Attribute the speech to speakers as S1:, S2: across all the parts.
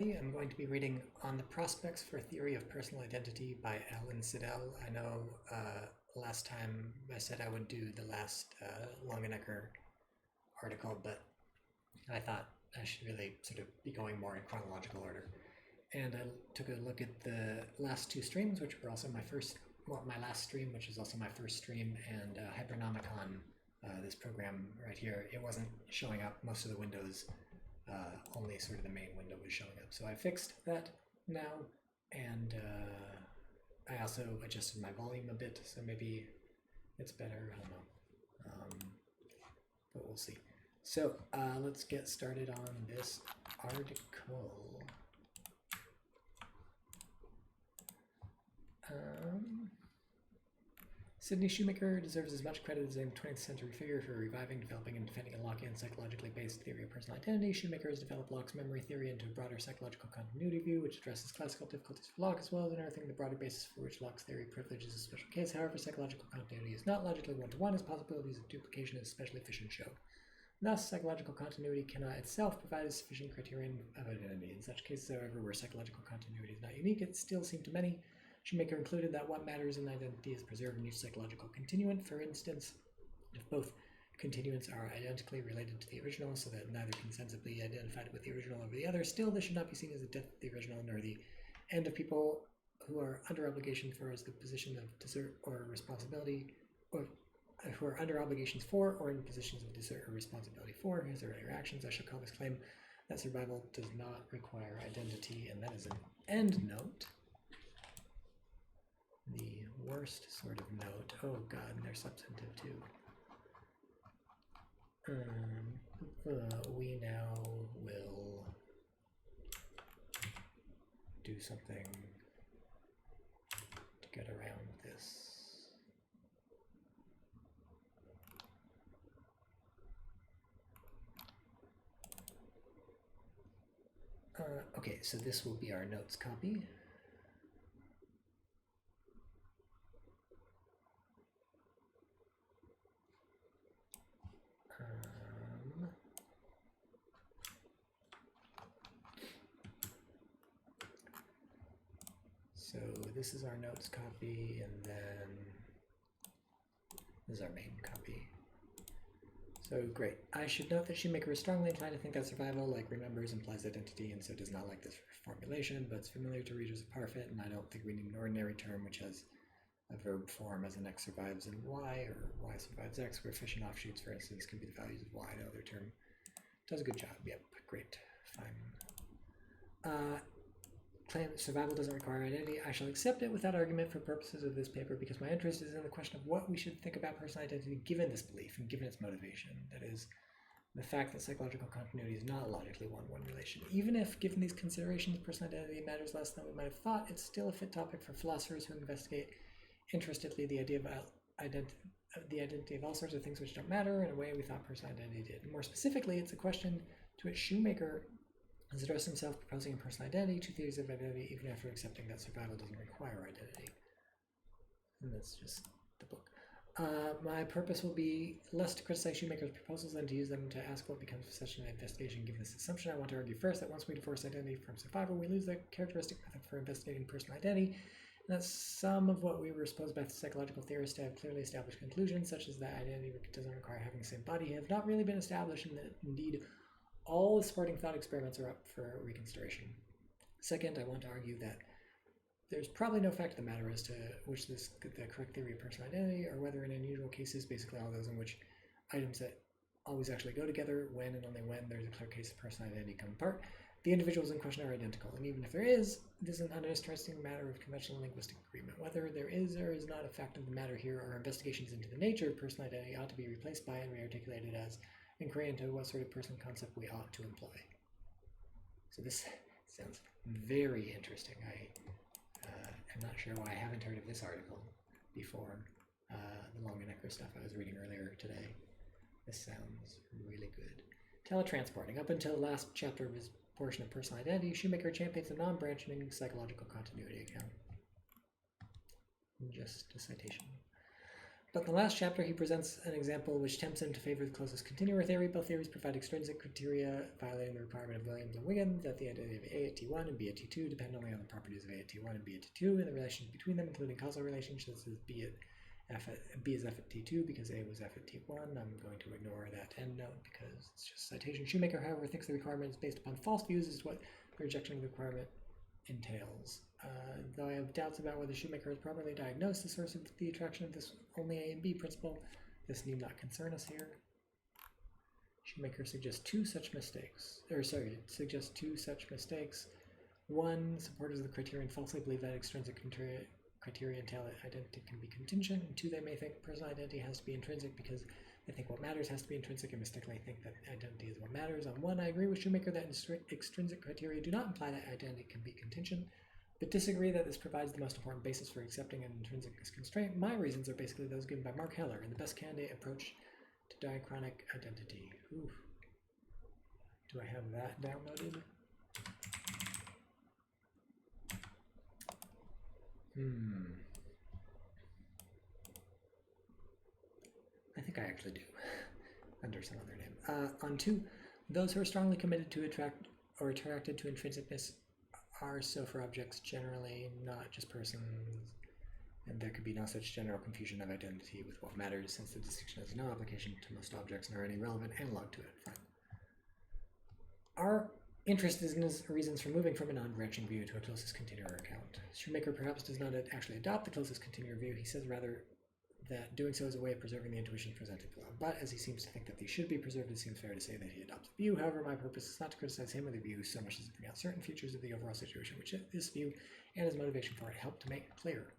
S1: I'm going to be reading On the Prospects for a Theory of Personal Identity by Sidelle. I know last time I said I would do the last Longenecker article, but I thought I should really sort of be going more in chronological order. And I took a look at the last two streams, which were also my last stream, which is also my first stream, and Hypernomicon, this program right here, it wasn't showing up. Most of the windows, only sort of the main window was showing up. So I fixed that now, and I also adjusted my volume a bit, so maybe it's better, I don't know, but we'll see. So let's get started on this article. Sidney Shoemaker deserves as much credit as a 20th century figure for reviving, developing, and defending a Lockean psychologically based theory of personal identity. Shoemaker has developed Locke's memory theory into a broader psychological continuity view, which addresses classical difficulties for Locke, as well as unearthing the broader basis for which Locke's theory privileges a special case. However, psychological continuity is not logically one-to-one, as possibilities of duplication is especially efficient show. Thus, psychological continuity cannot itself provide a sufficient criterion of identity. In such cases, however, where psychological continuity is not unique, it still seemed to many. Shoemaker included that what matters in identity is preserved in each psychological continuant. For instance, if both continuants are identically related to the original so that neither can sensibly be identified with the original over the other, still this should not be seen as the death of the original nor the end of people who are under obligation for as the position of desert or responsibility, or who are under obligations for or in positions of desert or responsibility for his or her actions. I shall call this claim that survival does not require identity, and that is an end note. The worst sort of note. Oh god, and they're substantive too. We now will do something to get around this. Okay, so this will be our notes copy. So this is our notes copy, and then this is our main copy. So great. I should note that Shoemaker is strongly inclined to think that survival, like remembers, implies identity, and so does not like this formulation, but it's familiar to readers of Parfit, and I don't think we need an ordinary term which has a verb form as an X survives in Y, or Y survives X, where efficient offshoots, for instance, can be the values of Y. No other term does a good job. Yep, great, fine. Claim that survival doesn't require identity. I shall accept it without argument for purposes of this paper because my interest is in the question of what we should think about personal identity given this belief and given its motivation. That is, the fact that psychological continuity is not logically one-to-one relation. Even if, given these considerations, personal identity matters less than we might have thought, it's still a fit topic for philosophers who investigate interestedly the idea of the identity of all sorts of things which don't matter in a way we thought personal identity did. More specifically, it's a question to which Shoemaker has addressed himself proposing a personal identity, two theories of identity, even after accepting that survival doesn't require identity. And that's just the book. My purpose will be less to criticize Shoemaker's proposals than to use them to ask what becomes of such an investigation given this assumption. I want to argue first that once we divorce identity from survival, we lose the characteristic method for investigating personal identity, and that some of what we were supposed by psychological theorists to have clearly established conclusions, such as that identity doesn't require having the same body, have not really been established, and that indeed all the supporting thought experiments are up for reconsideration. Second, I want to argue that there's probably no fact of the matter as to which is the correct theory of personal identity, or whether in unusual cases, basically all those in which items that always actually go together, when and only when there's a clear case of personal identity come apart, the individuals in question are identical. And even if there is, this is an uninteresting matter of conventional linguistic agreement. Whether there is or is not a fact of the matter here, or investigations into the nature of personal identity ought to be replaced by and re-articulated as inquiry into what sort of person concept we ought to employ. So this sounds very interesting. I'm not sure why I haven't heard of this article before the Longenecker stuff I was reading earlier today. This sounds really good. Teletransporting. Up until the last chapter of his portion of personal identity, Shoemaker champions the non-branching psychological continuity account. Just a citation. But in the last chapter, he presents an example which tempts him to favor the closest continuer theory. Both theories provide extrinsic criteria, violating the requirement of Williams and Wiggins that the identity of A at T1 and B at T2 depend only on the properties of A at T1 and B at T2 and the relations between them, including causal relationships as B is F at T2 because A was F at T1. I'm going to ignore that endnote because it's just citation. Shoemaker, however, thinks the requirement is based upon false views is what the rejection of the requirement entails. Though I have doubts about whether Shoemaker has properly diagnosed the source of the attraction of this only A and B principle, this need not concern us here. Shoemaker suggests two such mistakes. One, supporters of the criterion falsely believe that extrinsic criteria entail that identity can be contingent, and two, they may think personal identity has to be intrinsic because they think what matters has to be intrinsic and mistakenly think that identity is what matters. On one, I agree with Shoemaker that extrinsic criteria do not imply that identity can be contingent, but disagree that this provides the most important basis for accepting an intrinsic constraint. My reasons are basically those given by Mark Heller in the best candidate approach to diachronic identity. Oof. Do I have that downloaded? I think I actually do, under some other name. On two, those who are strongly committed to attracted to intrinsicness are so for objects generally, not just persons, and there could be no such general confusion of identity with what matters, since the distinction has no application to most objects nor any relevant analog to it. Fine. Our interest is in his reasons for moving from a non-branching view to a closest continuer account. Shoemaker perhaps does not actually adopt the closest continuer view. He says rather that doing so is a way of preserving the intuition presented below. But as he seems to think that these should be preserved, it seems fair to say that he adopts the view. However, my purpose is not to criticize him or the view so much as to bring out certain features of the overall situation, which this view and his motivation for it help to make clear.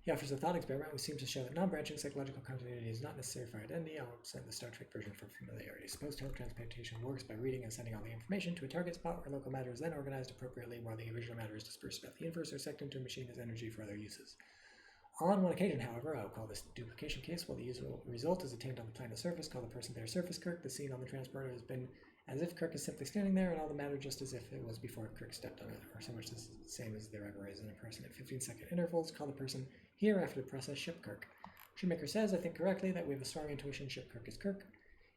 S1: He offers a thought experiment which seems to show that non-branching psychological continuity is not necessary for identity. I'll present the Star Trek version for familiarity. Suppose teletransportation works by reading and sending all the information to a target spot where local matter is then organized appropriately while the original matter is dispersed about the universe or sucked into a machine as energy for other uses. On one occasion, however, I'll call this duplication case, while the usual result is attained on the planet surface, call the person there surface Kirk. The scene on the transporter has been as if Kirk is simply standing there, and all the matter just as if it was before Kirk stepped on it, or so much the same as there ever is in a person at 15-second intervals. Call the person here after the process ship Kirk. Shoemaker says, I think correctly, that we have a strong intuition ship Kirk is Kirk.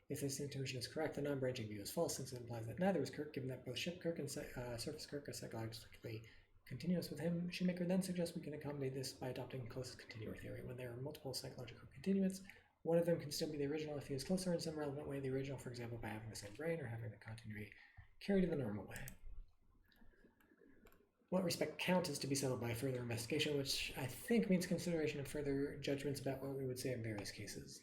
S1: If this intuition is correct, the non-branching view is false, since it implies that neither is Kirk, given that both ship Kirk and surface Kirk are psychologically continuous with him. Shoemaker then suggests we can accommodate this by adopting closest continuer theory. When there are multiple psychological continuants, one of them can still be the original if he is closer in some relevant way. The original, for example, by having the same brain or having the continuity carried in the normal way. What respect count is to be settled by further investigation, which I think means consideration of further judgments about what we would say in various cases.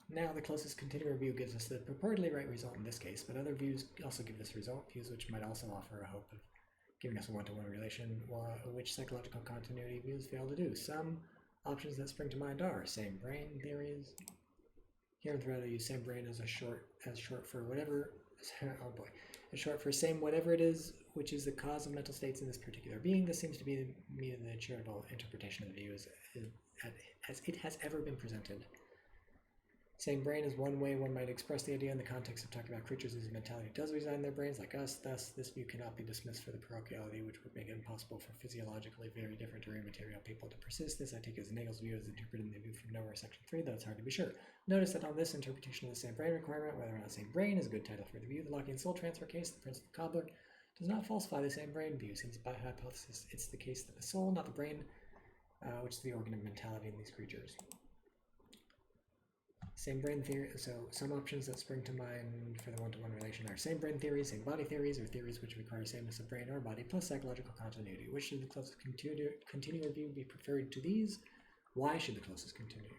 S1: Now, the closest continuer view gives us the purportedly right result in this case, but other views also give this result, views which might also offer a hope of giving us a one-to-one relation, which psychological continuity views fail to do. Some options that spring to mind are same brain theories. Here in the thread I use same brain as short for whatever, oh boy, as short for same whatever it is, which is the cause of mental states in this particular being. This seems to be the charitable interpretation of the view as it has ever been presented. Same brain is one way one might express the idea in the context of talking about creatures whose mentality does reside in their brains, like us. Thus, this view cannot be dismissed for the parochiality, which would make it impossible for physiologically very different or immaterial people to persist. This I take as Nagel's view as interpreted in the view from Nowhere, Section 3, though it's hard to be sure. Notice that on this interpretation of the same brain requirement, whether or not same brain is a good title for the view, the Lockean soul transfer case, the Prince of the Cobbler, does not falsify the same brain view, since by hypothesis it's the case that the soul, not the brain, which is the organ of mentality in these creatures. Same brain theory, so some options that spring to mind for the one-to-one relation are same brain theories, same body theories, or theories which require sameness of brain or body plus psychological continuity. Which should the closest continuer view be preferred to these? Why should the closest continuer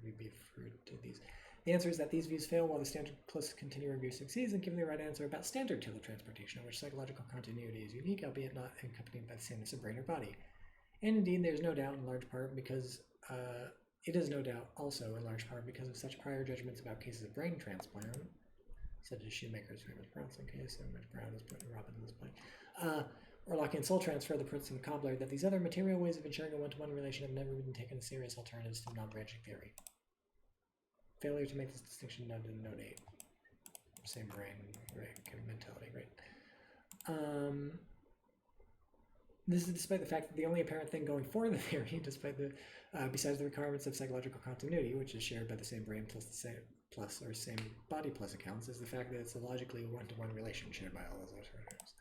S1: view be preferred to these? The answer is that these views fail while the standard closest continuer view succeeds, and give the right answer about standard teletransportation, in which psychological continuity is unique, albeit not accompanied by the sameness of brain or body. And indeed, there's no doubt in large part because it is no doubt also in large part because of such prior judgments about cases of brain transplant, such as Shoemaker's famous Bronson case, in which Brown is put in Robinson's place, or Lockean soul transfer, the Prince and the Cobbler, that these other material ways of ensuring a one-to-one relation have never been taken as serious alternatives to non-branching theory. Failure to make this distinction noted in Note 8. Same brain, right, mentality, right. This is despite the fact that the only apparent thing going for the theory, despite the besides the requirements of psychological continuity, which is shared by the same brain plus the same body plus accounts, is the fact that it's a logically one-to-one relation shared by all those alternatives.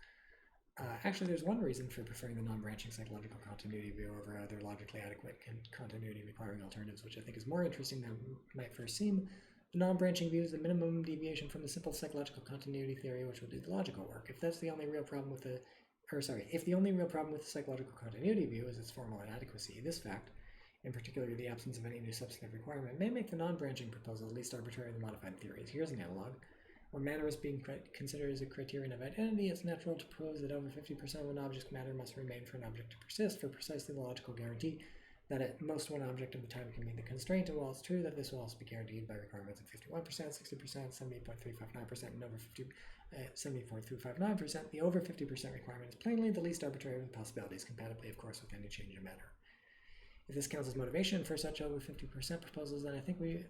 S1: Actually, there's one reason for preferring the non-branching psychological continuity view over other logically adequate continuity requiring alternatives, which I think is more interesting than might first seem. The non-branching view is the minimum deviation from the simple psychological continuity theory, which will do the logical work. If that's the only real problem with the if the only real problem with the psychological continuity view is its formal inadequacy, this fact, in particular the absence of any new substantive requirement, may make the non-branching proposal at least arbitrary and modified theories. Here's an analog. When matter is being considered as a criterion of identity, it's natural to propose that over 50% of an object's matter must remain for an object to persist for precisely the logical guarantee that at most one object of the time can meet the constraint, and while it's true that this will also be guaranteed by requirements of 51%, 60%, 70.359%, and over 70.359%, the over 50% requirement is plainly the least arbitrary of the possibilities, compatibly, of course, with any change in matter. If this counts as motivation for such over 50% proposals, then I think we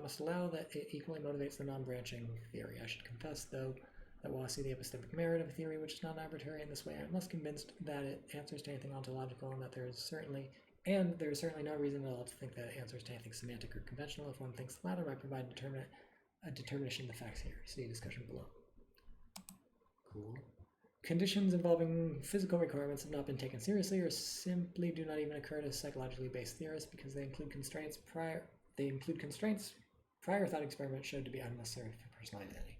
S1: must allow that it equally motivates the non-branching theory. I should confess, though, that while I see the epistemic merit of a theory which is not arbitrary in this way, I'm less convinced that it answers to anything ontological, and that there is certainly no reason at all to think that it answers to anything semantic or conventional. If one thinks the latter might provide a determination of the facts here. See discussion below. Cool. Conditions involving physical requirements have not been taken seriously, or simply do not even occur to psychologically based theorists because they include constraints prior thought experiments showed to be unnecessary for personal identity.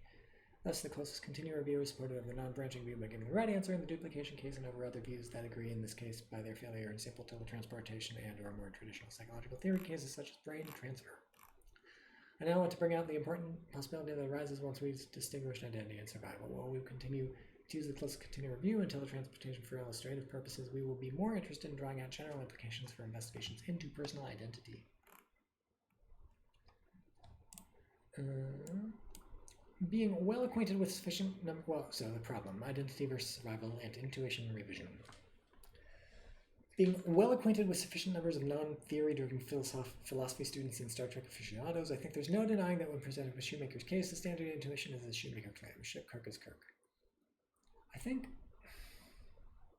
S1: Thus, the closest continuum review is supportive of the non-branching view by giving the right answer in the duplication case and over other views that agree in this case by their failure in simple teletransportation and or more traditional psychological theory cases such as brain transfer. I now want to bring out the important possibility that arises once we've distinguished identity and survival. While we continue to use the closest continuum review and teletransportation for illustrative purposes, we will be more interested in drawing out general implications for investigations into personal identity. Being well acquainted with sufficient number, so the problem, identity versus survival and intuition revision. Being well acquainted with sufficient numbers of non-theory driven philosophy students and Star Trek aficionados, I think there's no denying that when presented with Shoemaker's case, the standard intuition is the Shoemaker claim, ship Kirk is Kirk. I think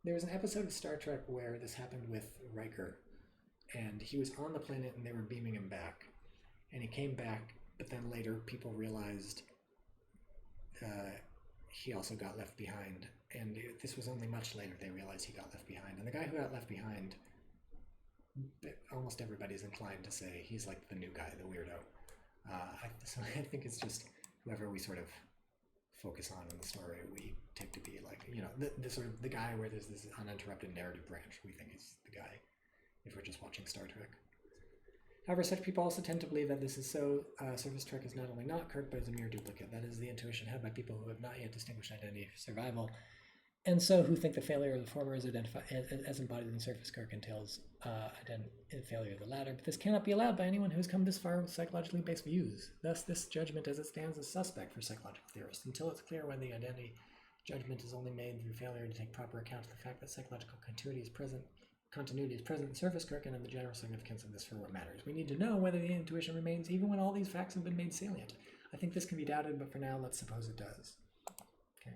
S1: there was an episode of Star Trek where this happened with Riker, and he was on the planet and they were beaming him back, and he came back, but then later people realized he also got left behind, and this was only much later they realized he got left behind. And the guy who got left behind, almost everybody's inclined to say he's like the new guy, the weirdo. So I think it's just whoever we sort of focus on in the story, we take to be like, the sort of the guy where there's this uninterrupted narrative branch. We think is the guy if we're just watching Star Trek. However, such people also tend to believe that this is so. Surface Trek is not only not Kirk, but is a mere duplicate. That is the intuition held by people who have not yet distinguished identity for survival, and so who think the failure of the former is identified as embodied in Surface Kirk entails failure of the latter. But this cannot be allowed by anyone who has come this far with psychologically based views. Thus, this judgment as it stands is suspect for psychological theorists until it's clear when the identity judgment is only made through failure to take proper account of the fact that psychological continuity is present in Surface Kirk and in the general significance of this for what matters. We need to know whether the intuition remains even when all these facts have been made salient. I think this can be doubted, but for now, let's suppose it does. Okay.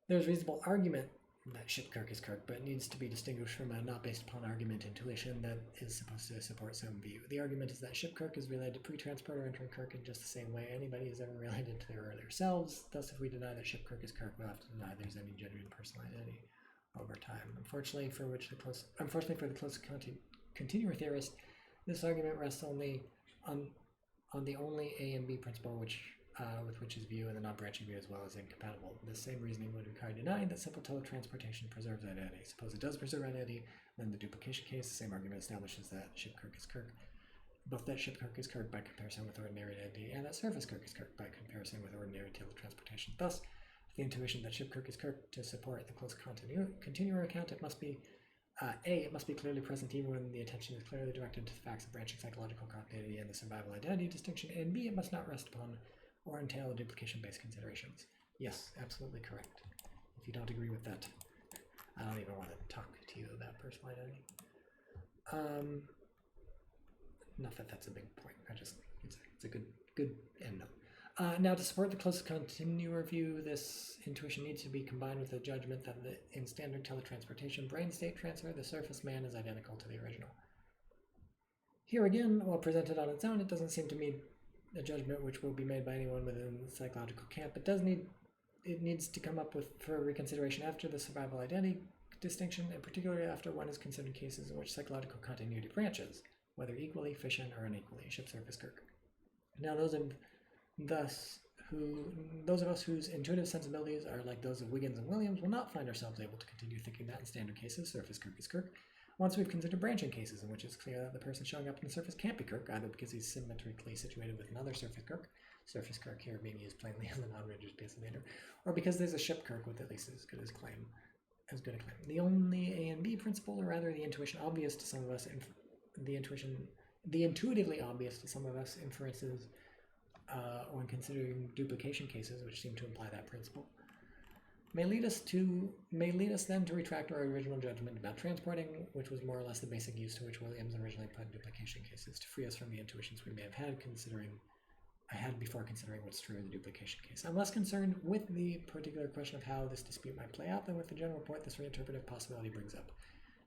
S1: There's reasonable argument that ship Kirk is Kirk, but it needs to be distinguished from a not based upon argument intuition that is supposed to support some view. The argument is that ship Kirk is related to pre-transporter entering Kirk in just the same way anybody is ever related to their earlier selves. Thus, if we deny that ship Kirk is Kirk, we'll have to deny there's any genuine personal identity over time. Unfortunately for the close continuer theorist, this argument rests only on the only A and B principle, with which his view and the non-branching view as well is incompatible. This same reasoning would require denying that simple teletransportation preserves identity. Suppose it does preserve identity, then the duplication case, the same argument establishes that ship Kirk is Kirk. Both that ship Kirk is Kirk by comparison with ordinary identity, and that surface Kirk is Kirk by comparison with ordinary teletransportation. Thus, the intuition that ship Kirk is Kirk to support the close continuer account, it must be it must be clearly present even when the attention is clearly directed to the facts of branching psychological continuity and the survival identity distinction, and B, it must not rest upon or entail duplication-based considerations. Yes, absolutely correct. If you don't agree with that, I don't even want to talk to you about personal identity. Not that that's a big point. It's a good end note. Now, to support the closest continuer view, this intuition needs to be combined with a judgment that in standard teletransportation brain state transfer, the surface man is identical to the original. Here again, while presented on its own, it doesn't seem to me a judgment which will be made by anyone within the psychological camp. It needs to come up with for reconsideration after the survival identity distinction, and particularly after one is considered cases in which psychological continuity branches, whether equally, efficient, or unequally, ship surface Kirk. Now, those of us whose intuitive sensibilities are like those of Wiggins and Williams will not find ourselves able to continue thinking that in standard cases, surface Kirk is Kirk, once we've considered branching cases in which it's clear that the person showing up in the surface can't be Kirk, either because he's symmetrically situated with another surface Kirk here being used plainly as a non-rigid space later, or because there's a ship Kirk with at least as good a claim. The only A and B principle, or rather the intuitively obvious to some of us inferences when considering duplication cases, which seem to imply that principle, may lead us then to retract our original judgment about transporting, which was more or less the basic use to which Williams originally put duplication cases, to free us from the intuitions we may have had before considering what's true in the duplication case. I'm less concerned with the particular question of how this dispute might play out than with the general point this reinterpretive possibility brings up.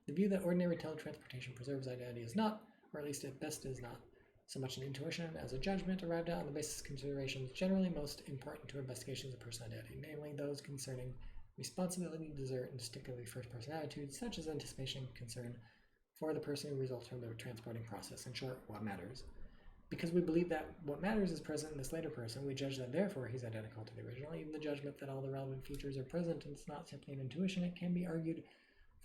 S1: The view that ordinary teletransportation preserves identity is not, or at least at best is not, so much an intuition as a judgment arrived at on the basis of considerations generally most important to investigations of person identity, namely those concerning responsibility, desert, and distinctively first-person attitudes, such as anticipation, concern for the person who results from the transporting process. In short, what matters. Because we believe that what matters is present in this later person, we judge that therefore he's identical to the original. Even the judgment that all the relevant features are present and it's not simply an intuition, it can be argued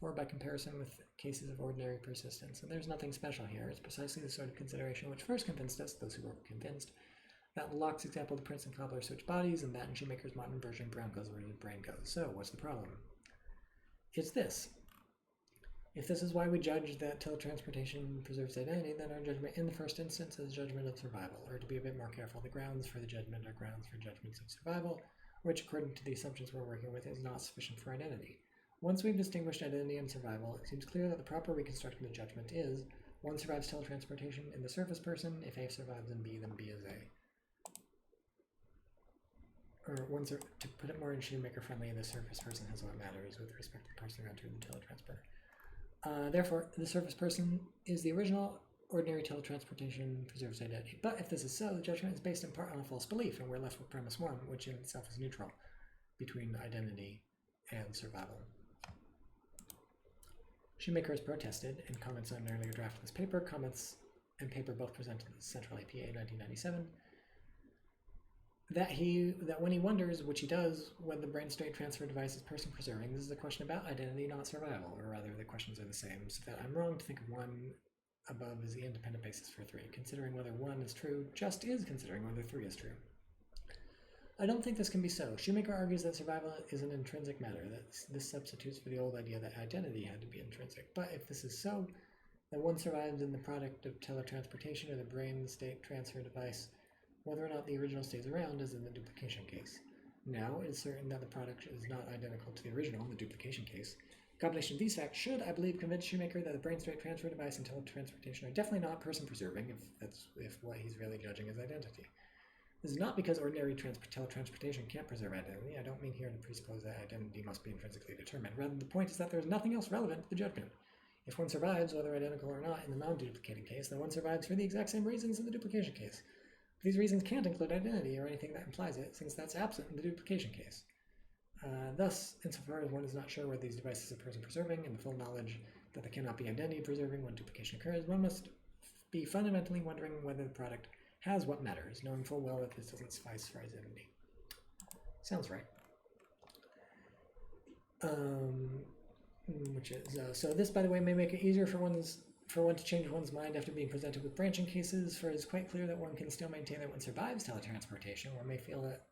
S1: for by comparison with cases of ordinary persistence. And there's nothing special here. It's precisely the sort of consideration which first convinced us, those who were convinced, that in Locke's example, the prince and cobbler switch bodies, and that in Shoemaker's modern version, Brown goes where his brain goes. So, what's the problem? It's this. If this is why we judge that teletransportation preserves identity, then our judgment in the first instance is judgment of survival, or to be a bit more careful, the grounds for the judgment are grounds for judgments of survival, which according to the assumptions we're working with is not sufficient for identity. Once we've distinguished identity and survival, it seems clear that the proper reconstruction of the judgment is, one survives teletransportation in the surface person, if A survives in B, then B is A. Or to put it more in Shoemaker-friendly, the surface person has what matters with respect to the person who entered the teletransporter. Therefore, the surface person is the original, ordinary teletransportation preserves identity. But if this is so, the judgment is based in part on a false belief, and we're left with premise 1, which in itself is neutral between identity and survival. Shoemaker has protested, in comments on an earlier draft of this paper, comments and paper both presented in the Central APA 1997, that when he wonders, which he does, whether the brain state transfer device is person preserving, this is a question about identity, not survival, or rather the questions are the same, so that I'm wrong to think of 1 above as the independent basis for 3. Considering whether 1 is true just is considering whether 3 is true. I don't think this can be so. Shoemaker argues that survival is an intrinsic matter, that this substitutes for the old idea that identity had to be intrinsic. But if this is so, that 1 survives in the product of teletransportation or the brain state transfer device, whether or not the original stays around is in the duplication case. Now, it is certain that the product is not identical to the original in the duplication case. The combination of these facts should, I believe, convince Shoemaker that the brain state transfer device and teletransportation are definitely not person-preserving, if what he's really judging is identity. This is not because ordinary teletransportation can't preserve identity. I don't mean here to presuppose that identity must be intrinsically determined. Rather, the point is that there is nothing else relevant to the judgment. If 1 survives, whether identical or not, in the non-duplicating case, then 1 survives for the exact same reasons in the duplication case. But these reasons can't include identity or anything that implies it, since that's absent in the duplication case. Thus, insofar as one is not sure whether these devices are person-preserving, and the full knowledge that they cannot be identity-preserving when duplication occurs, one must be fundamentally wondering whether the product has what matters, knowing full well that this doesn't suffice for identity. Sounds right. So this, by the way, may make it easier for one to change one's mind after being presented with branching cases, for it is quite clear that one can still maintain that one survives teletransportation. One may feel that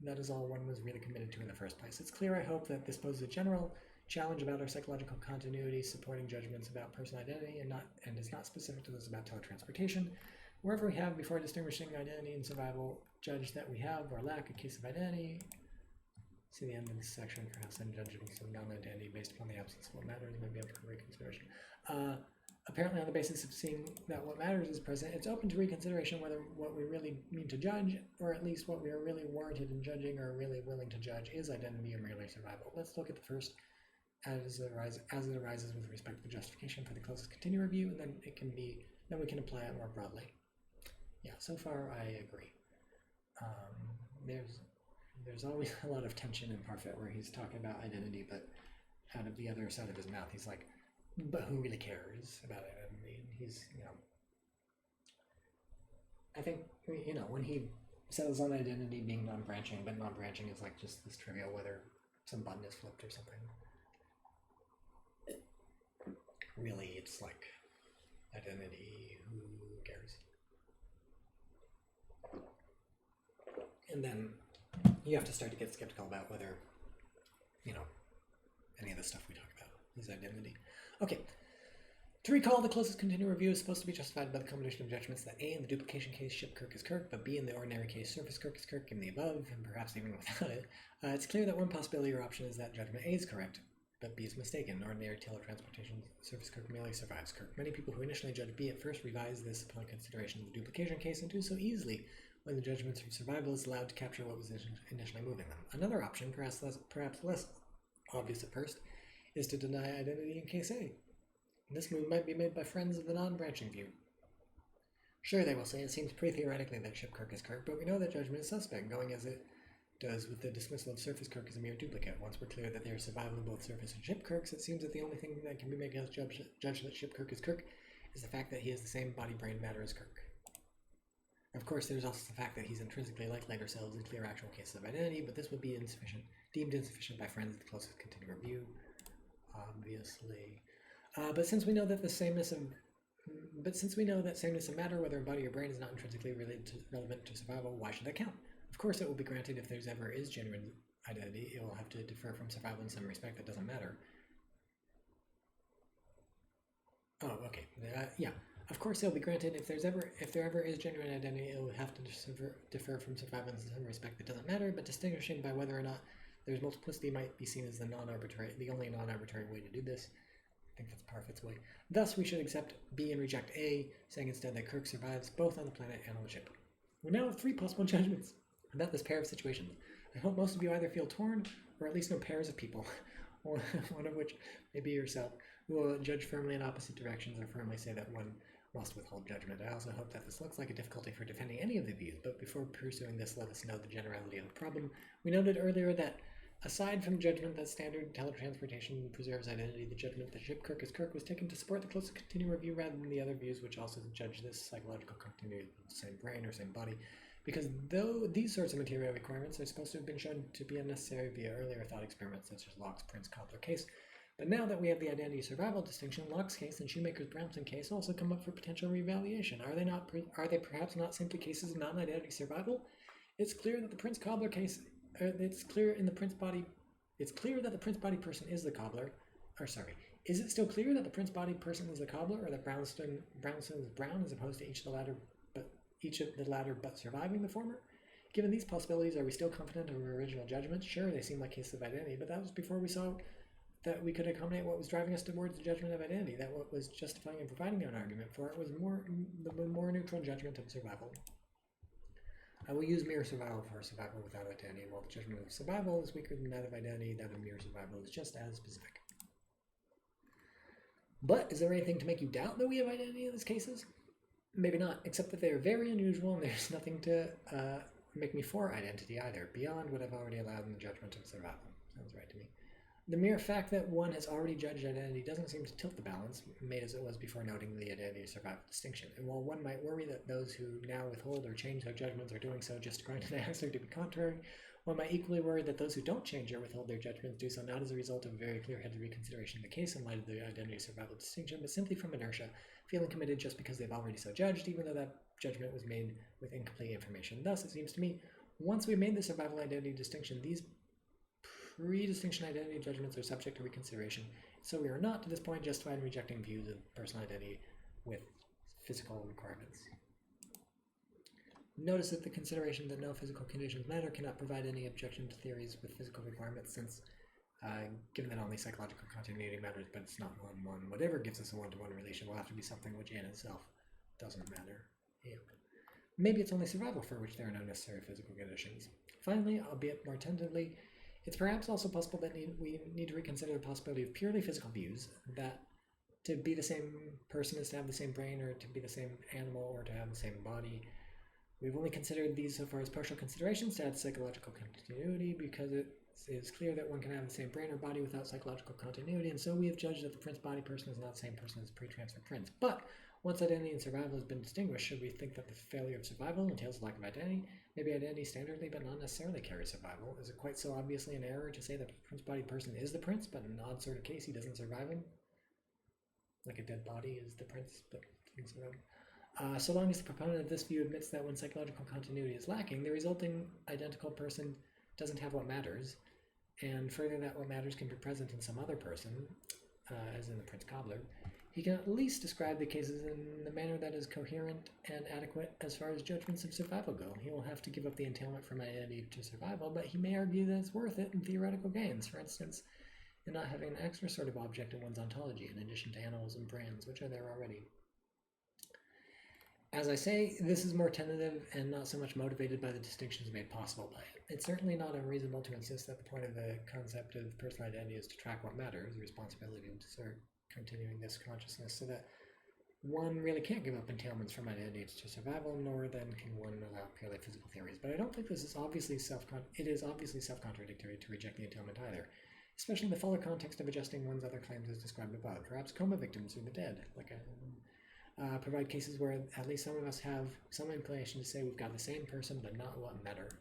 S1: that is all one was really committed to in the first place. It's clear, I hope, that this poses a general challenge about our psychological continuity, supporting judgments about personal identity, and is not specific to those about teletransportation. Wherever we have, before distinguishing identity and survival, judge that we have or lack a case of identity. See the end of this section for how some judgments of non-identity based upon the absence of what matters may be up for reconsideration. Apparently, on the basis of seeing that what matters is present, it's open to reconsideration whether what we really mean to judge, or at least what we are really warranted in judging or really willing to judge, is identity or merely survival. Let's look at the first as it arises with respect to the justification for the closest continuing review, and then we can apply it more broadly. Yeah, so far I agree. There's always a lot of tension in Parfait where he's talking about identity, but out of the other side of his mouth, he's like, but who really cares about identity? And he's, I think, when he settles on identity being non-branching, but non-branching is like just this trivial whether some button is flipped or something. Really, it's like identity, who cares? And then you have to start to get skeptical about whether, any of the stuff we talk about is identity. Okay. To recall, the closest continuing review is supposed to be justified by the combination of judgments that A, in the duplication case, ship Kirk is Kirk, but B, in the ordinary case, surface Kirk is Kirk, given the above, and perhaps even without it. It's clear that one possibility or option is that judgment A is correct, but B is mistaken. Ordinary teletransportation surface Kirk merely survives Kirk. Many people who initially judge B at first revise this upon consideration of the duplication case and do so easily when the judgments of survival is allowed to capture what was initially moving them. Another option, perhaps less obvious at first, is to deny identity in case A. This move might be made by friends of the non-branching view. Sure, they will say, it seems pretty theoretically that ship Kirk is Kirk, but we know that judgment is suspect, going as it does with the dismissal of surface Kirk as a mere duplicate. Once we're clear that there is survival in both surface and ship Kirks, it seems that the only thing that can be made us judge that ship Kirk is Kirk is the fact that he has the same body, brain matter as Kirk. Of course, there's also the fact that he's intrinsically like later selves in clear actual cases of identity, but this would be deemed insufficient by friends of the closest continuing review, obviously. But since we know that sameness of matter, whether in body or brain, is not intrinsically relevant to survival, why should that count? Of course, it will be granted if there's ever is genuine identity, it will have to differ from survival in some respect that doesn't matter. Oh, okay. Yeah. Of course, it will be granted if there ever is genuine identity, it will have to differ from survival in some respect that doesn't matter. But distinguishing by whether or not there's multiplicity might be seen as the only non-arbitrary way to do this. I think that's Parfait's way. Thus, we should accept B and reject A, saying instead that Kirk survives both on the planet and on the ship. We now have 3 possible judgments about this pair of situations. I hope most of you either feel torn, or at least know pairs of people, one of which may be yourself, who will judge firmly in opposite directions or firmly say that one must withhold judgment. I also hope that this looks like a difficulty for defending any of the views, but before pursuing this, let us know the generality of the problem. We noted earlier that aside from judgment that standard teletransportation preserves identity, the judgment that ship Kirk is Kirk was taken to support the closest continuing review rather than the other views, which also judge this psychological continuity of the same brain or same body, because though these sorts of material requirements are supposed to have been shown to be unnecessary via earlier thought experiments such as Locke's Prince-Cobbler case, but now that we have the identity survival distinction, Locke's case and Shoemaker's Brownson case also come up for potential reevaluation. Are they perhaps not simply cases of non-identity survival? It's clear that the Prince-Cobbler case it's clear that the Prince body person is the cobbler. Is it still clear that the Prince body person is the cobbler, or that Brownson is Brown as opposed to each of the latter but surviving the former? Given these possibilities, are we still confident of our original judgments? Sure, they seem like cases of identity, but that was before we saw that we could accommodate what was driving us towards the judgment of identity, that what was justifying and providing an argument for it was the more neutral judgment of survival. I will use mere survival for survival without identity, while the judgment of survival is weaker than that of identity. That of mere survival is just as specific. But is there anything to make you doubt that we have identity in these cases? Maybe not, except that they are very unusual and there's nothing to make me for identity either, beyond what I've already allowed in the judgment of survival. Sounds right to me. The mere fact that one has already judged identity doesn't seem to tilt the balance, made as it was before noting the identity survival distinction. And while one might worry that those who now withhold or change their judgments are doing so just according to the answer to be contrary, one might equally worry that those who don't change or withhold their judgments do so not as a result of a very clear-headed reconsideration of the case in light of the identity survival distinction, but simply from inertia, feeling committed just because they've already so judged, even though that judgment was made with incomplete information. Thus, it seems to me, once we've made the survival identity distinction, these pre-distinction identity judgments are subject to reconsideration, so we are not, to this point, justified in rejecting views of personal identity with physical requirements. Notice that the consideration that no physical conditions matter cannot provide any objection to theories with physical requirements, since given that only psychological continuity matters, but it's not one-one. Whatever gives us a one-to-one relation will have to be something which in itself doesn't matter. Yeah. Maybe it's only survival for which there are no necessary physical conditions. Finally, albeit more tentatively, it's perhaps also possible that we need to reconsider the possibility of purely physical views, that to be the same person is to have the same brain, or to be the same animal, or to have the same body. We've only considered these so far as partial considerations to add psychological continuity, because it is clear that one can have the same brain or body without psychological continuity, and so we have judged that the Prince body person is not the same person as the pre-transfer Prince. But once identity and survival has been distinguished, should we think that the failure of survival entails a lack of identity? Maybe identity standardly, but not necessarily carries survival. Is it quite so obviously an error to say that the Prince body person is the Prince, but in an odd sort of case he doesn't survive him? Like a dead body is the Prince, but doesn't survive him. So long as the proponent of this view admits that when psychological continuity is lacking, the resulting identical person doesn't have what matters, and further that what matters can be present in some other person, as in the Prince Cobbler, he can at least describe the cases in the manner that is coherent and adequate as far as judgments of survival go. He will have to give up the entailment from identity to survival, but he may argue that it's worth it in theoretical gains, for instance, in not having an extra sort of object in one's ontology, in addition to animals and brands, which are there already. As I say, this is more tentative and not so much motivated by the distinctions made possible by it. It's certainly not unreasonable to insist that the point of the concept of personal identity is to track what matters, the responsibility to start continuing this consciousness, so that one really can't give up entailments from identity to survival, nor then can one allow purely physical theories. But I don't think this is obviously self-contradictory to reject the entailment either, especially in the fuller context of adjusting one's other claims as described above. Perhaps coma victims or the dead, provide cases where at least some of us have some inclination to say we've got the same person, but not what matters.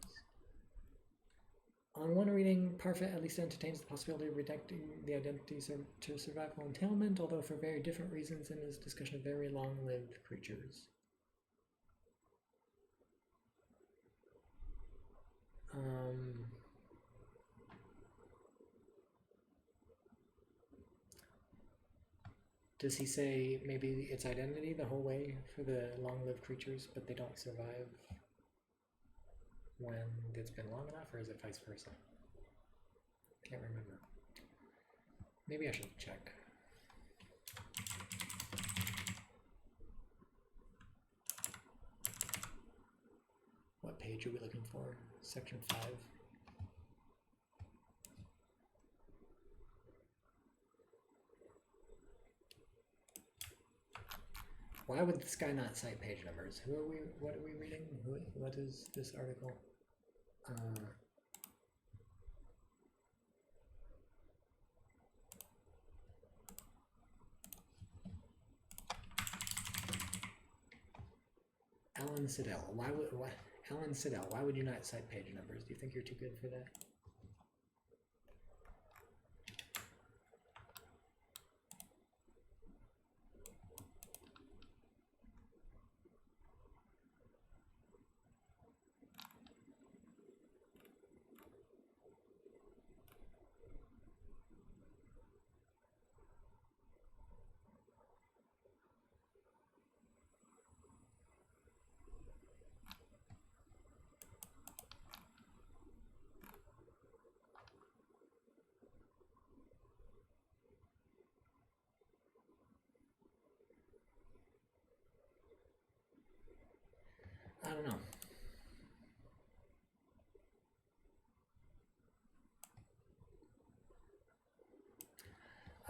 S1: On one reading, Parfit at least entertains the possibility of rejecting the identity to survival entailment, although for very different reasons in his discussion of very long-lived creatures. Does he say maybe it's identity the whole way for the long-lived creatures, but they don't survive when it's been long enough, or is it vice versa? Can't remember. Maybe I should check. What page are we looking for? Section 5. Why would this guy not cite page numbers? Who are we? What are we reading? What is this article? Alan Sidelle. Alan Sidelle, why would you not cite page numbers? Do you think you're too good for that? I don't know.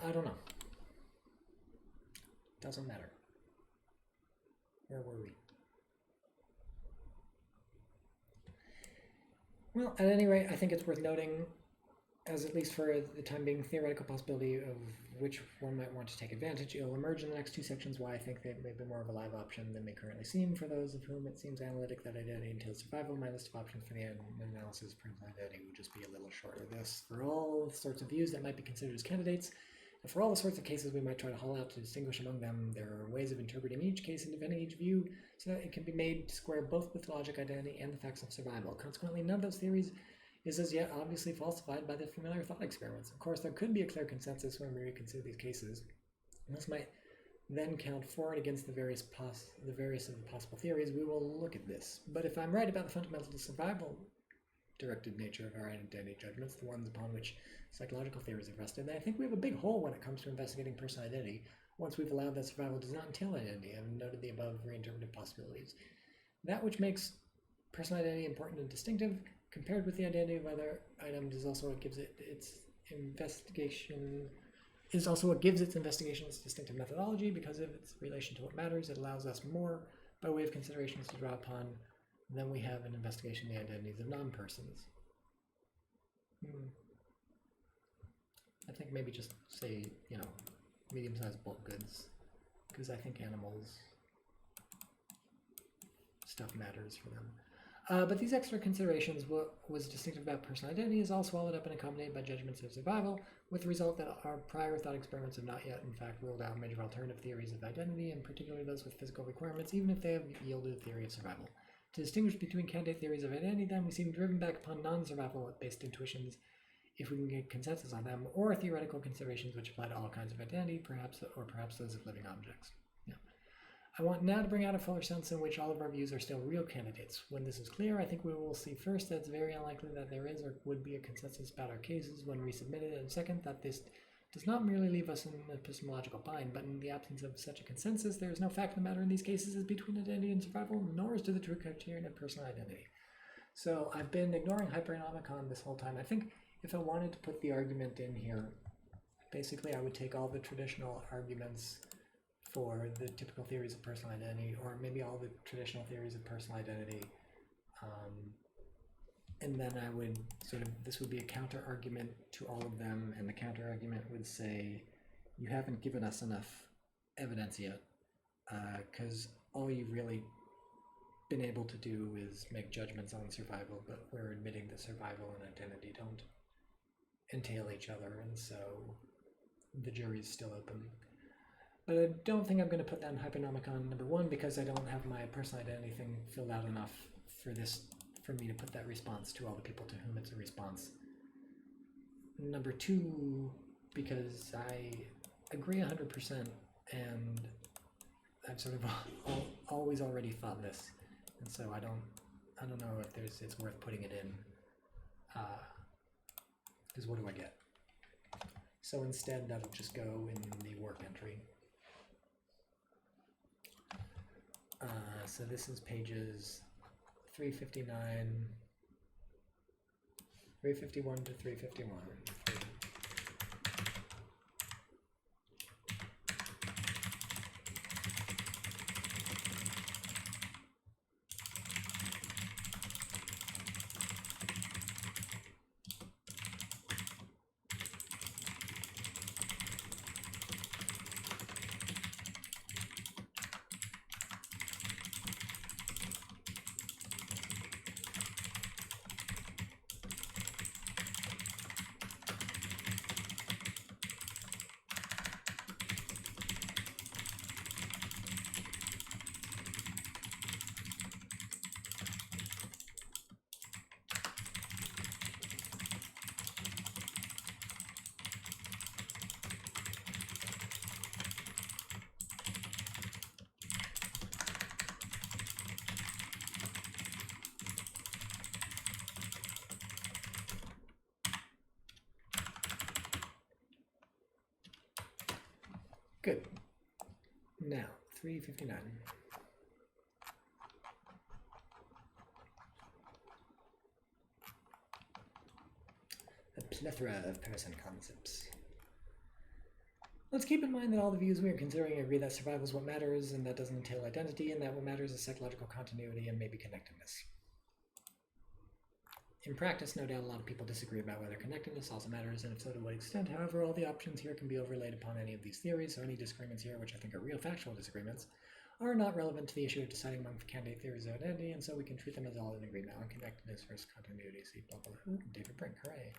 S1: I don't know. Doesn't matter. Where were we? Well, at any rate, I think it's worth noting, as at least for the time being, theoretical possibility of which one might want to take advantage. It'll emerge in the next two sections why I think they may be more of a live option than they currently seem for those of whom it seems analytic that identity entails survival. My list of options for the analysis of Prince identity would just be a little shorter. This, for all sorts of views that might be considered as candidates, and for all the sorts of cases we might try to haul out to distinguish among them, there are ways of interpreting each case and defending each view so that it can be made to square both with logic, identity, and the facts of survival. Consequently, none of those theories is as yet obviously falsified by the familiar thought experiments. Of course, there could be a clear consensus when we reconsider these cases, and this might then count for and against the various of the possible theories. We will look at this. But if I'm right about the fundamental survival directed nature of our identity judgments, the ones upon which psychological theories have rested, then I think we have a big hole when it comes to investigating personal identity once we've allowed that survival does not entail identity and noted the above reinterpreted possibilities. That which makes personal identity important and distinctive, compared with the identity of other items, is also what gives it its investigation its distinctive methodology. Because of its relation to what matters, it allows us more by way of considerations to draw upon than we have in investigation the identities of non-persons. I think maybe just say, medium-sized bulk goods, because I think animals stuff matters for them. But these extra considerations, what was distinctive about personal identity, is all swallowed up and accompanied by judgments of survival, with the result that our prior thought experiments have not yet, in fact, ruled out major alternative theories of identity, and particularly those with physical requirements, even if they have yielded a theory of survival. To distinguish between candidate theories of identity, then, we seem driven back upon non-survival-based intuitions, if we can get consensus on them, or theoretical considerations which apply to all kinds of identity, perhaps those of living objects. I want now to bring out a fuller sense in which all of our views are still real candidates. When this is clear, I think we will see first that it's very unlikely that there is or would be a consensus about our cases when resubmitted, and second, that this does not merely leave us in an epistemological bind, but in the absence of such a consensus, there is no fact of the matter in these cases as between identity and survival, nor as to the true criterion of personal identity. So I've been ignoring hypernomicon this whole time. I think if I wanted to put the argument in here, basically I would take all the traditional arguments for the typical theories of personal identity, or maybe all the traditional theories of personal identity, and then I would this would be a counter argument to all of them, and the counter argument would say, you haven't given us enough evidence yet, because all you've really been able to do is make judgments on survival, but we're admitting that survival and identity don't entail each other, and so the jury's still open. But I don't think I'm going to put that in Hypernomicon number 1, because I don't have my personal identity thing filled out enough for me to put that response to all the people to whom it's a response. Number 2, because I agree 100%, and I've sort of always already thought this, and so I don't know if it's worth putting it in, because what do I get? So instead, that'll just go in the work entry. So this is pages 351 to 351. Good. Now, 359. A plethora of person concepts. Let's keep in mind that all the views we are considering agree that survival is what matters, and that doesn't entail identity, and that what matters is psychological continuity and maybe connectedness. In practice, no doubt a lot of people disagree about whether connectedness also matters, and if so, to what extent. However, all the options here can be overlaid upon any of these theories, so any disagreements here, which I think are real factual disagreements, are not relevant to the issue of deciding among candidate theories of identity, and so we can treat them as all in agreement on connectedness versus continuity. See blah blah blah. David Brink, hooray.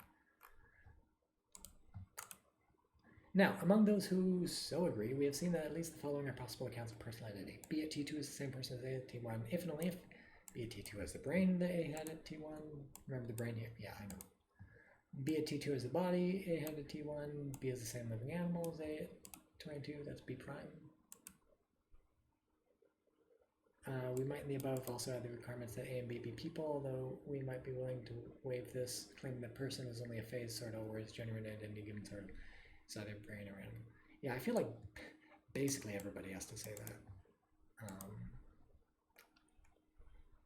S1: Now, among those who so agree, we have seen that at least the following are possible accounts of personal identity. Be it T2 is the same person as A at T1, if and only if. Be it T2 has the brain that A had at T1. Remember the brain here? Yeah, I know. Be it T2 has the body A had at T1. B is the same living animal as A at 22. That's B prime. We might in the above also add the requirements that A and B be people, although we might be willing to waive this, claiming that person is only a phase sort of, whereas genuine identity given sort of is either brain or animal. Yeah, I feel like basically everybody has to say that.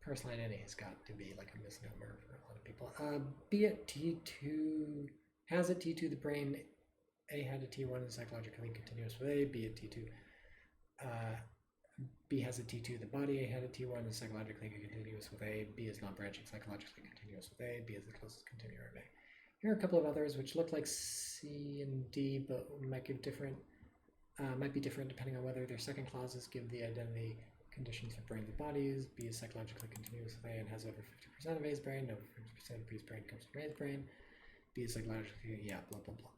S1: Personal identity has got to be like a misnomer for a lot of people. Be it T2, has it T2 the brain, A had a T1 is psychologically continuous with A, be it T2. B has a T2 the body, A had a T1 is psychologically continuous with A, B is not branching psychologically continuous with A, B is the closest continuer of A. Here are a couple of others which look like C and D, but might give different, might be different depending on whether their second clauses give the identity conditions for brains and bodies. B is psychologically continuous with A and has over 50% of A's brain. Over 50% of B's brain comes from A's brain. B is psychologically, yeah, blah, blah, blah.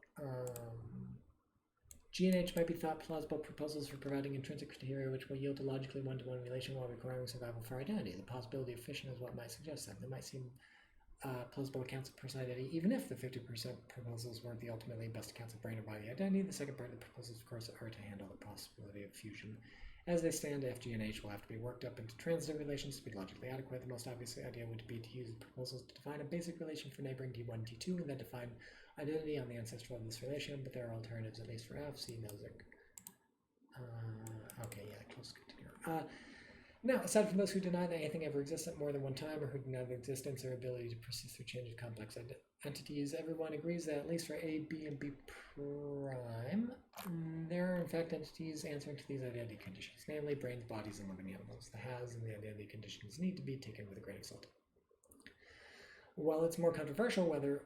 S1: G and H might be thought plausible proposals for providing intrinsic criteria which will yield a logically one-to-one relation while requiring survival for identity. The possibility of fission is what might suggest that. They might seem plausible accounts of person identity, even if the 50% proposals weren't the ultimately best accounts of brain or body identity. The second part of the proposals, of course, are to handle the possibility of fusion. As they stand, F, G, and H will have to be worked up into transitive relations to be logically adequate. The most obvious idea would be to use the proposals to define a basic relation for neighboring T1 and T2, and then define identity on the ancestor of this relation, but there are alternatives, at least for F. See Nozick. Okay, yeah, close continuer. Now, aside from those who deny that anything ever existed more than one time, or who deny the existence or ability to persist through change of complex entities, everyone agrees that at least for A, B, and B prime, there are in fact entities answering to these identity conditions, namely brains, bodies, and living animals. The has and the identity conditions need to be taken with a grain of salt. While it's more controversial whether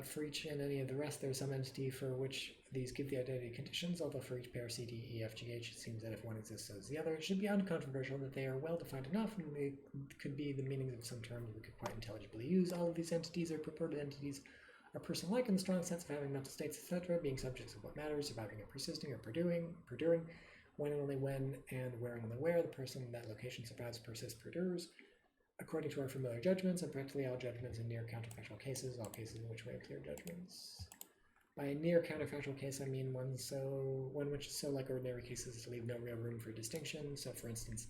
S1: for each and any of the rest there's some entity for which these give the identity conditions, although for each pair C, D, E, F, G, H, it seems that if one exists, so is the other. It should be uncontroversial that they are well defined enough, and they could be the meanings of some terms we could quite intelligibly use. All of these entities or purported entities are person-like in the strong sense of having mental states, etc., being subjects of what matters, surviving and persisting or perduring, when and only when, and where and only where the person in that location survives, persists, perdures, according to our familiar judgments, and practically all judgments in near counterfactual cases, all cases in which we have clear judgments. By a near counterfactual case, I mean one which is so like ordinary cases as to leave no real room for distinction. So, for instance,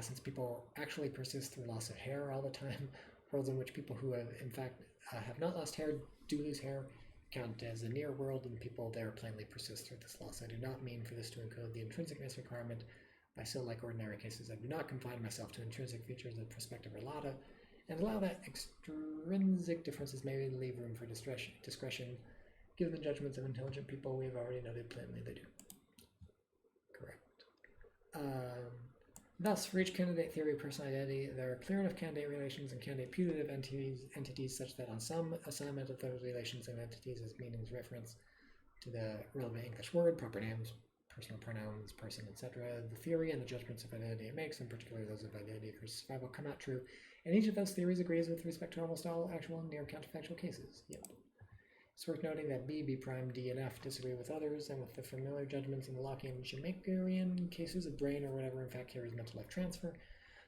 S1: since people actually persist through loss of hair all the time, worlds in which people who have, in fact, have not lost hair do lose hair count as a near world, and people there plainly persist through this loss. I do not mean for this to encode the intrinsicness requirement. By so like ordinary cases, I do not confine myself to intrinsic features of prospective relata, and allow that extrinsic differences may leave room for discretion. Given the judgments of intelligent people, we have already noted plainly they do. Correct. Thus, for each candidate theory of personal identity, there are clear enough candidate relations and candidate putative entities such that on some assignment of those relations and entities as meanings reference to the relevant English word, proper names, personal pronouns, person, etc., the theory and the judgments of identity it makes, in particular those of identity versus survival, come out true, and each of those theories agrees with respect to almost all actual and near counterfactual cases. Yep. It's worth noting that B, B prime, D, and F disagree with others, and with the familiar judgments in the Lockean and Schumacherian cases of brain or whatever in fact carries mental life transfer.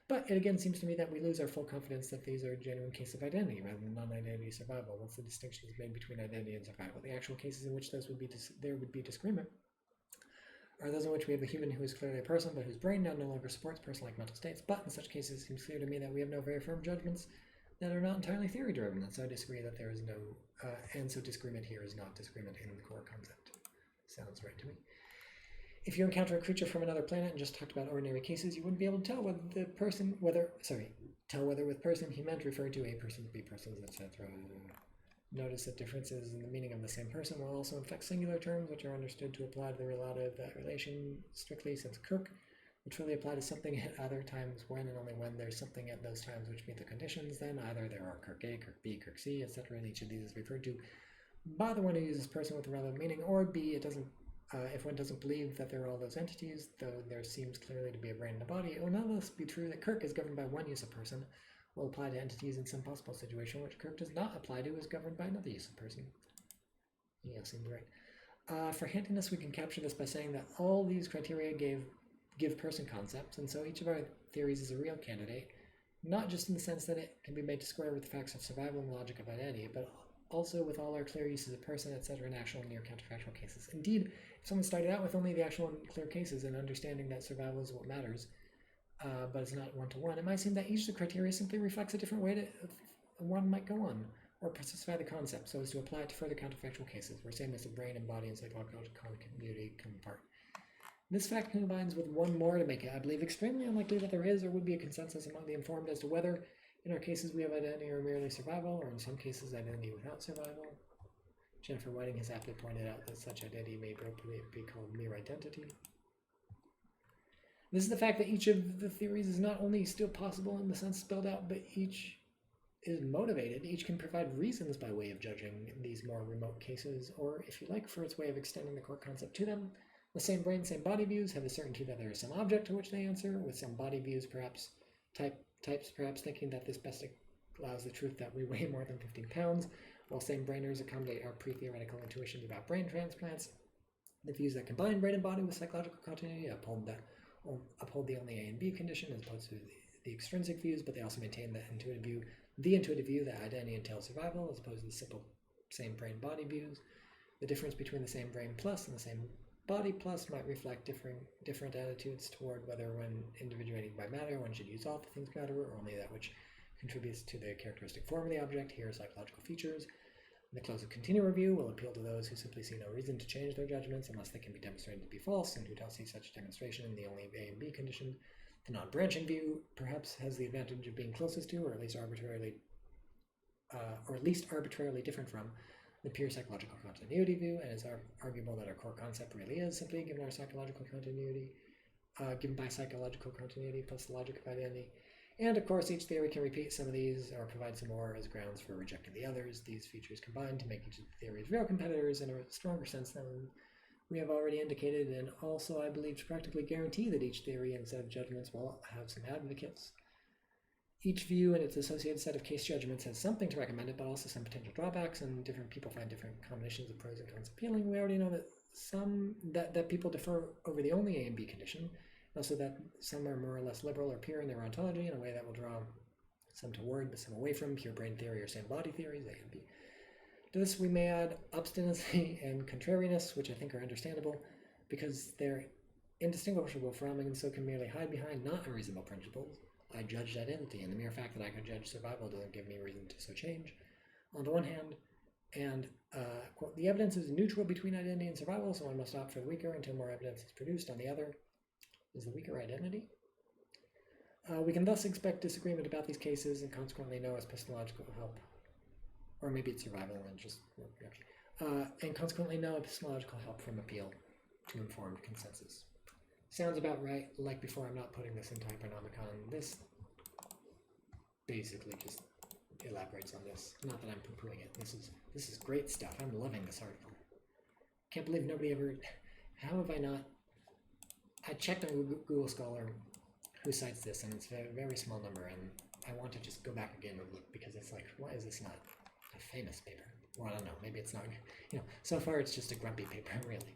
S1: But it again seems to me that we lose our full confidence that these are genuine cases of identity rather than non-identity survival once the distinction is made between identity and survival. The actual cases in which those would be there would be disagreement are those in which we have a human who is clearly a person but whose brain now no longer supports person-like mental states. But in such cases, it seems clear to me that we have no very firm judgments that are not entirely theory-driven, and so I disagree that there is no, and so disagreement here is not disagreement in the core concept. Sounds right to me. If you encounter a creature from another planet and just talked about ordinary cases, you wouldn't be able to tell whether with person he meant referred to A persons, B persons, etc. Notice that differences in the meaning of the same person will also infect singular terms, which are understood to apply to the relata of that relation strictly, since Kirk would truly apply to something at other times when and only when there's something at those times which meet the conditions. Then either there are Kirk A, Kirk B, Kirk C, etc., and each of these is referred to by the one who uses person with the relevant meaning, or B, it doesn't. If one doesn't believe that there are all those entities, though there seems clearly to be a brain and a body, it will nonetheless be true that Kirk is governed by one use of person, will apply to entities in some possible situation which Kirk does not apply to is governed by another use of person. Yeah, seems right. For handiness, we can capture this by saying that all these criteria give person concepts, and so each of our theories is a real candidate, not just in the sense that it can be made to square with the facts of survival and the logic of identity, but also with all our clear uses of person, etc., in actual and near counterfactual cases. Indeed, if someone started out with only the actual and clear cases and understanding that survival is what matters, but it's not one-to-one, it might seem that each of the criteria simply reflects a different way that one might go on, or specify the concept so as to apply it to further counterfactual cases, where same as the brain and body and psychological community come apart. This fact combines with one more to make it, I believe, extremely unlikely that there is or would be a consensus among the informed as to whether, in our cases, we have identity or merely survival, or in some cases, identity without survival. Jennifer Whiting has aptly pointed out that such identity may appropriately be called mere identity. This is the fact that each of the theories is not only still possible in the sense spelled out, but each is motivated. Each can provide reasons by way of judging these more remote cases, or, if you like, for its way of extending the core concept to them. The same brain, same body views have the certainty that there is some object to which they answer, with some body views perhaps types perhaps thinking that this best allows the truth that we weigh more than 15 pounds, while same brainers accommodate our pre-theoretical intuitions about brain transplants. The views that combine brain and body with psychological continuity uphold the only A and B condition as opposed to the extrinsic views, but they also maintain the intuitive view that identity entails survival as opposed to the simple same brain body views. The difference between the same brain plus and the same body plus might reflect different attitudes toward whether, when individuating by matter, one should use all the things matter or only that which contributes to the characteristic form of the object. Here are psychological features. The close of continual review will appeal to those who simply see no reason to change their judgments unless they can be demonstrated to be false, and who don't see such demonstration in the only A and B condition. The non-branching view perhaps has the advantage of being closest to, or at least arbitrarily different from, the pure psychological continuity view, and it's arguable that our core concept really is simply given by psychological continuity plus the logic of identity. And of course, each theory can repeat some of these or provide some more as grounds for rejecting the others. These features combine to make each of the theories real competitors in a stronger sense than we have already indicated, and also, I believe, to practically guarantee that each theory and set of judgments will have some advocates. Each view and its associated set of case judgments has something to recommend it, but also some potential drawbacks, and different people find different combinations of pros and cons appealing. We already know that that people differ over the only A and B condition, also that some are more or less liberal or pure in their ontology in a way that will draw some toward but some away from pure brain theory or same body theories, A and B. To this we may add obstinacy and contrariness, which I think are understandable because they're indistinguishable from and so can merely hide behind not unreasonable principles. I judged identity, and the mere fact that I could judge survival doesn't give me reason to so change, on the one hand, and quote, the evidence is neutral between identity and survival, so one must opt for the weaker until more evidence is produced. On the other, is the weaker identity? We can thus expect disagreement about these cases and consequently no epistemological help. Or maybe it's survival and just and consequently no epistemological help from appeal to informed consensus. Sounds about right. Like before, I'm not putting this into Hypernomicon. This basically just elaborates on this. Not that I'm poo-pooing it. This is great stuff. I'm loving this article. Can't believe nobody ever. How have I not? I checked on Google Scholar who cites this, and it's a very small number, and I want to just go back again and look because it's like, why is this not a famous paper? Well, I don't know. Maybe it's not. So far it's just a grumpy paper, really.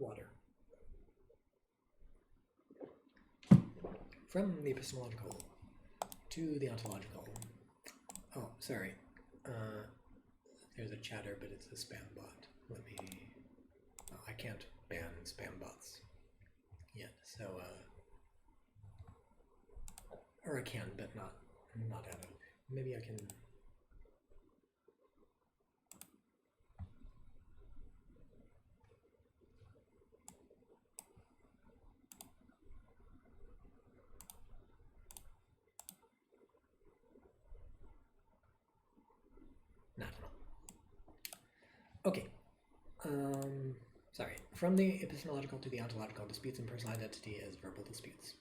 S1: Water. From the epistemological to the ontological. Oh, sorry. There's a chatter, but it's a spam bot. Let me... Oh, I can't ban spam bots yet, so... Or I can, but not out of... Maybe I can... Not at all. Okay. Sorry. From the epistemological to the ontological, disputes in personal identity as verbal disputes.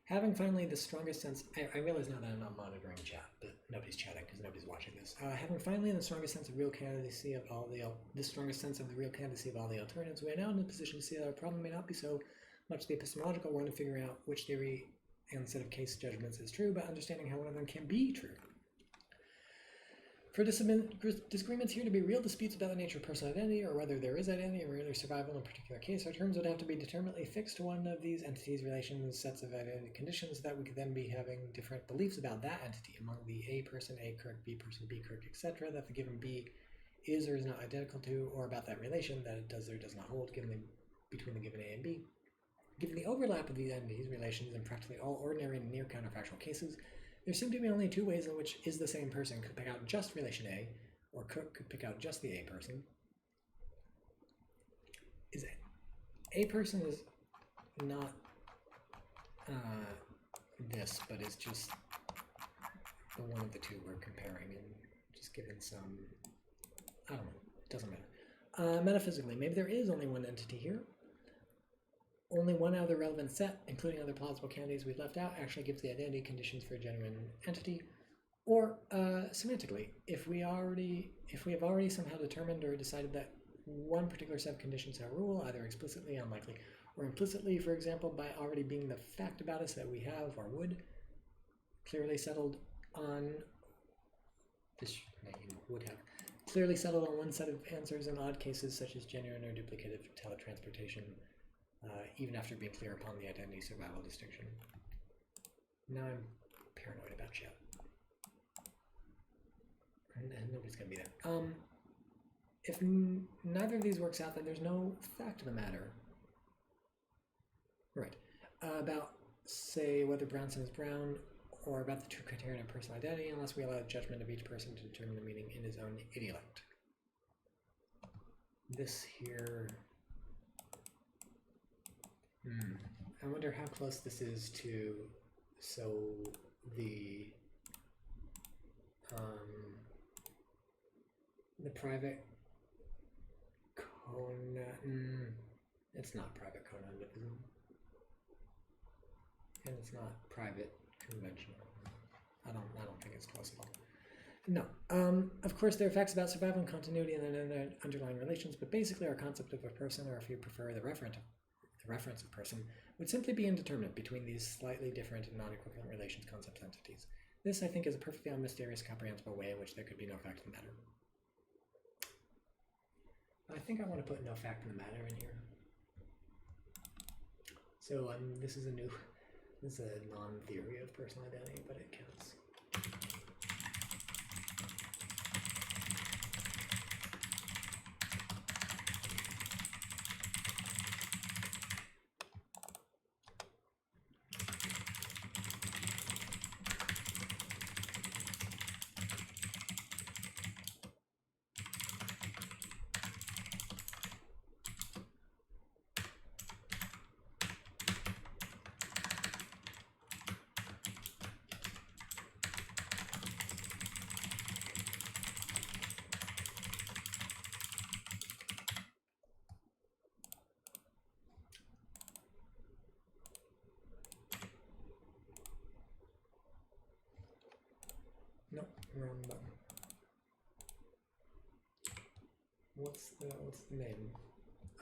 S1: Having finally the strongest sense... I realize now that I'm not monitoring chat, but nobody's chatting because nobody's watching this. Having finally the strongest sense of real candidacy of all the strongest sense of the real candidacy of all the alternatives, we are now in a position to see that our problem may not be so much the epistemological one to figure out which theory and set of case judgments is true, but understanding how one of them can be true. For disagreements here to be real disputes about the nature of personal identity, or whether there is identity or merely survival in a particular case, our terms would have to be determinately fixed to one of these entities' relations, sets of identity conditions, that we could then be having different beliefs about that entity among the A person, A correct, B person, B correct, etc., that the given B is or is not identical to, or about that relation, that it does or does not hold, given the between the given A and B. Given the overlap of these entities, relations in practically all ordinary and near counterfactual cases, there seem to be only two ways in which is the same person could pick out just relation A, or could pick out just the A person. Is A person is not this, but it's just the one of the two we're comparing, and just given some, I don't know, it doesn't matter. Metaphysically, maybe there is only one entity here. Only one other relevant set, including other plausible candidates we've left out, actually gives the identity conditions for a genuine entity. Or semantically, if we have already somehow determined or decided that one particular set of conditions have a rule, either explicitly, unlikely, or implicitly, for example, by already being the fact about us that we have or would clearly settled on this, would have clearly settled on one set of answers in odd cases such as genuine or duplicative teletransportation, even after being clear upon the identity survival distinction. Now I'm paranoid about shit. And nobody's gonna be there. If neither of these works out, then there's no fact of the matter. Right. About, say, whether Brownson is brown, or about the true criterion of personal identity, unless we allow the judgment of each person to determine the meaning in his own intellect. This here... I wonder how close this is to, so the private it's not private conundism, and it's not private conventional. I don't think it's close at all. No. Of course, there are facts about survival and continuity and then underlying relations, but basically our concept of a person, or if you prefer, the reference of person, would simply be indeterminate between these slightly different and non-equivalent relations concept entities. This, I think, is a perfectly unmysterious, comprehensible way in which there could be no fact of the matter. I think I want to put no fact of the matter in here. So this is a non-theory of personal identity, but it counts. Nope, wrong button. What's the name?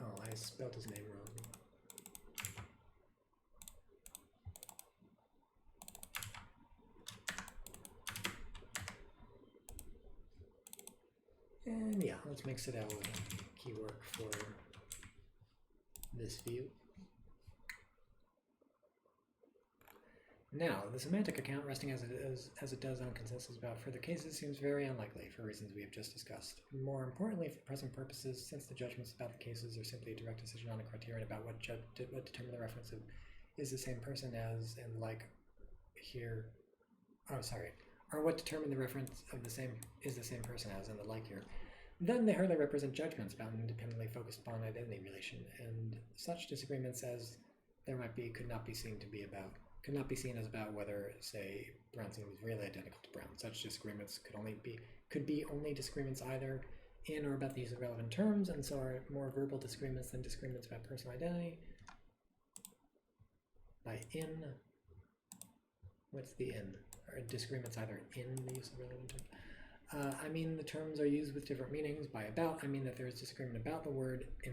S1: Oh, I spelled his name wrong. And yeah, let's make Sidelle a key work for this view. Now, the semantic account, resting as it does on consensus about further cases, seems very unlikely for reasons we have just discussed. More importantly, for present purposes, since the judgments about the cases are simply a direct decision on a criterion about what determine the reference of is the same person as and like here, or what determine the reference of the same is the same person as and the like here, then they hardly represent judgments about an independently focused upon identity relation, and such disagreements as there might be could not be seen as about whether, say, Brownson was really identical to Brown. Such disagreements could be only disagreements either in or about the use of relevant terms, and so are more verbal disagreements than disagreements about personal identity. By in, what's the in? Or disagreements either in the use of relevant terms. I mean the terms are used with different meanings. By about, I mean that there is disagreement about the word in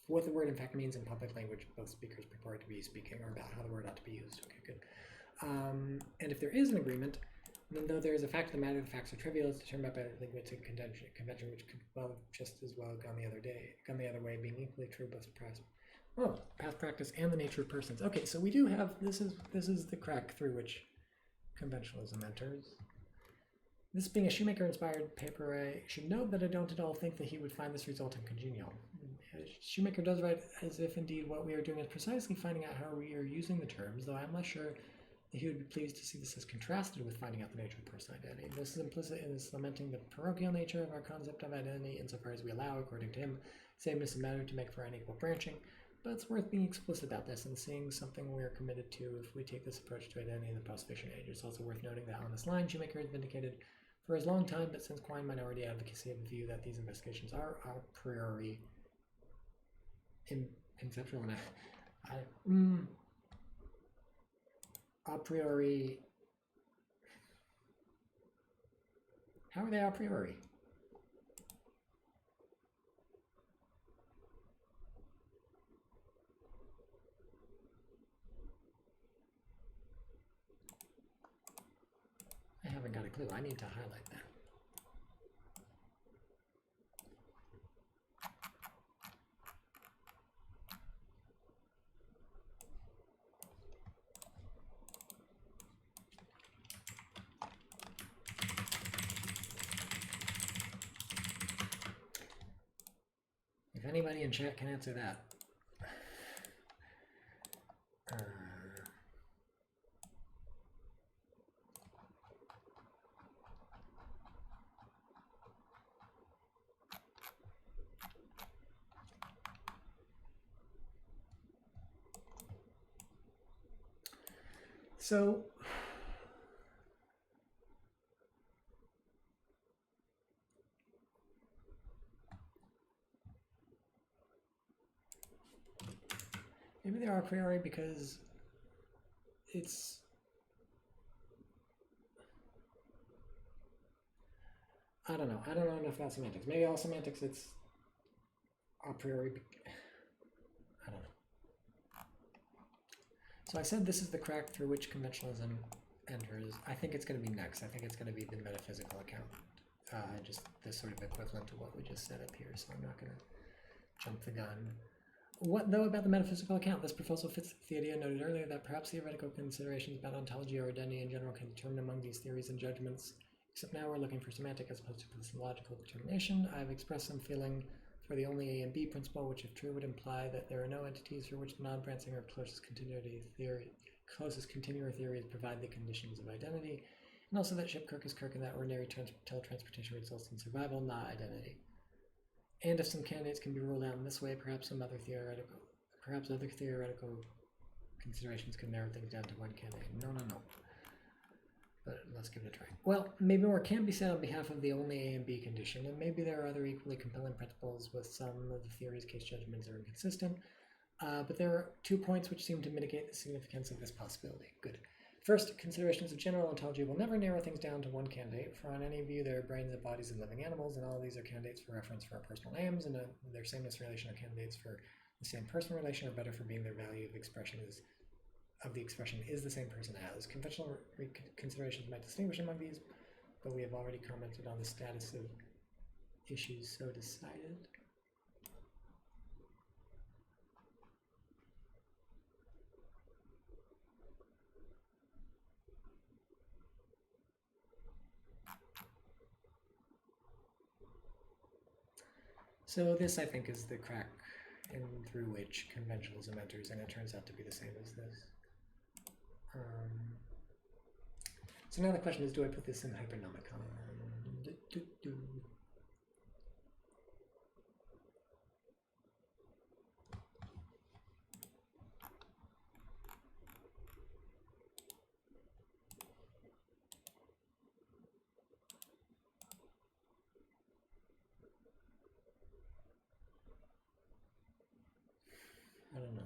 S1: what the word in fact means in public language both speakers purport to be speaking, or about how the word ought to be used. Okay, good. And if there is an agreement, then though there is a fact of the matter, the facts are trivial, it's determined by linguistic convention, which could well just as well have gone the other way, being equally true both past practice and the nature of persons. Okay, so we do have, this is the crack through which conventionalism enters. This being a Shoemaker-inspired paper, I should note that I don't at all think that he would find this result uncongenial. Shoemaker does write as if indeed what we are doing is precisely finding out how we are using the terms, though I'm less sure that he would be pleased to see this as contrasted with finding out the nature of personal identity. This is implicit in his lamenting the parochial nature of our concept of identity insofar as we allow, according to him, sameness of matter to make for unequal branching, but it's worth being explicit about this and seeing something we are committed to if we take this approach to identity in the post-fiction age. It's also worth noting that on this line, Shoemaker has vindicated for as long time, but since Quine minority advocacy of the view that these investigations are a priori conceptual and a priori. How are they a priori? I haven't got a clue. I need to highlight that. If anybody in chat can answer that. So maybe they are a priori because it's I don't know enough about semantics. Maybe all semantics it's a priori. I don't know. So I said this is the crack through which conventionalism enters. I think it's going to be next. I think it's going to be the metaphysical account. Just this sort of equivalent to what we just set up here, so I'm not going to jump the gun. What, though, about the metaphysical account? This proposal fits the idea noted earlier that perhaps theoretical considerations about ontology or identity in general can determine among these theories and judgments, except now we're looking for semantic as opposed to logical determination. I've expressed some feeling for the only A and B principle, which if true would imply that there are no entities for which non-branching or closest continuer theories provide the conditions of identity, and also that ship Kirk is Kirk and that ordinary teletransportation results in survival, not identity. And if some candidates can be ruled out in this way, perhaps other theoretical considerations could narrow things down to one candidate. No. But let's give it a try. Well, maybe more can be said on behalf of the only A and B condition, and maybe there are other equally compelling principles with some of the theory's case judgments are inconsistent. But there are 2 points which seem to mitigate the significance of this possibility. Good. First, considerations of general ontology will never narrow things down to one candidate, for on any view there are brains and bodies of living animals, and all of these are candidates for reference for our personal names, and their sameness relation are candidates for the same person relation, or better for being their value of the expression is the same person as. Conventional considerations might distinguish among these, but we have already commented on the status of issues so decided. So this, I think, is the crack in through which conventionalism enters, and it turns out to be the same as this. So now the question is, do I put this in Hypernomicon? I don't know.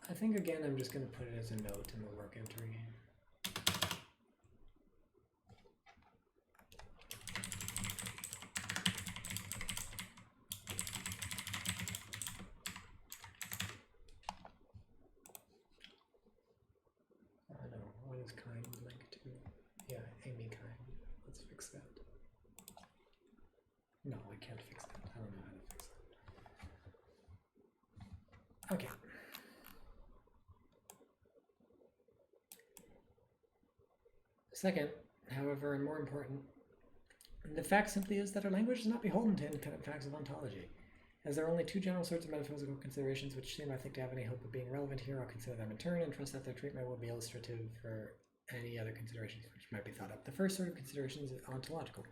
S1: I think again I'm just going to put it as a note in the work entry. I don't know, what is kind linked to? Yeah, Amy kind. Let's fix that. Second, however, and more important, the fact simply is that our language is not beholden to independent facts of ontology. As there are only two general sorts of metaphysical considerations which seem, I think, to have any hope of being relevant here, I'll consider them in turn and trust that their treatment will be illustrative for any other considerations which might be thought up. The first sort of consideration is ontological.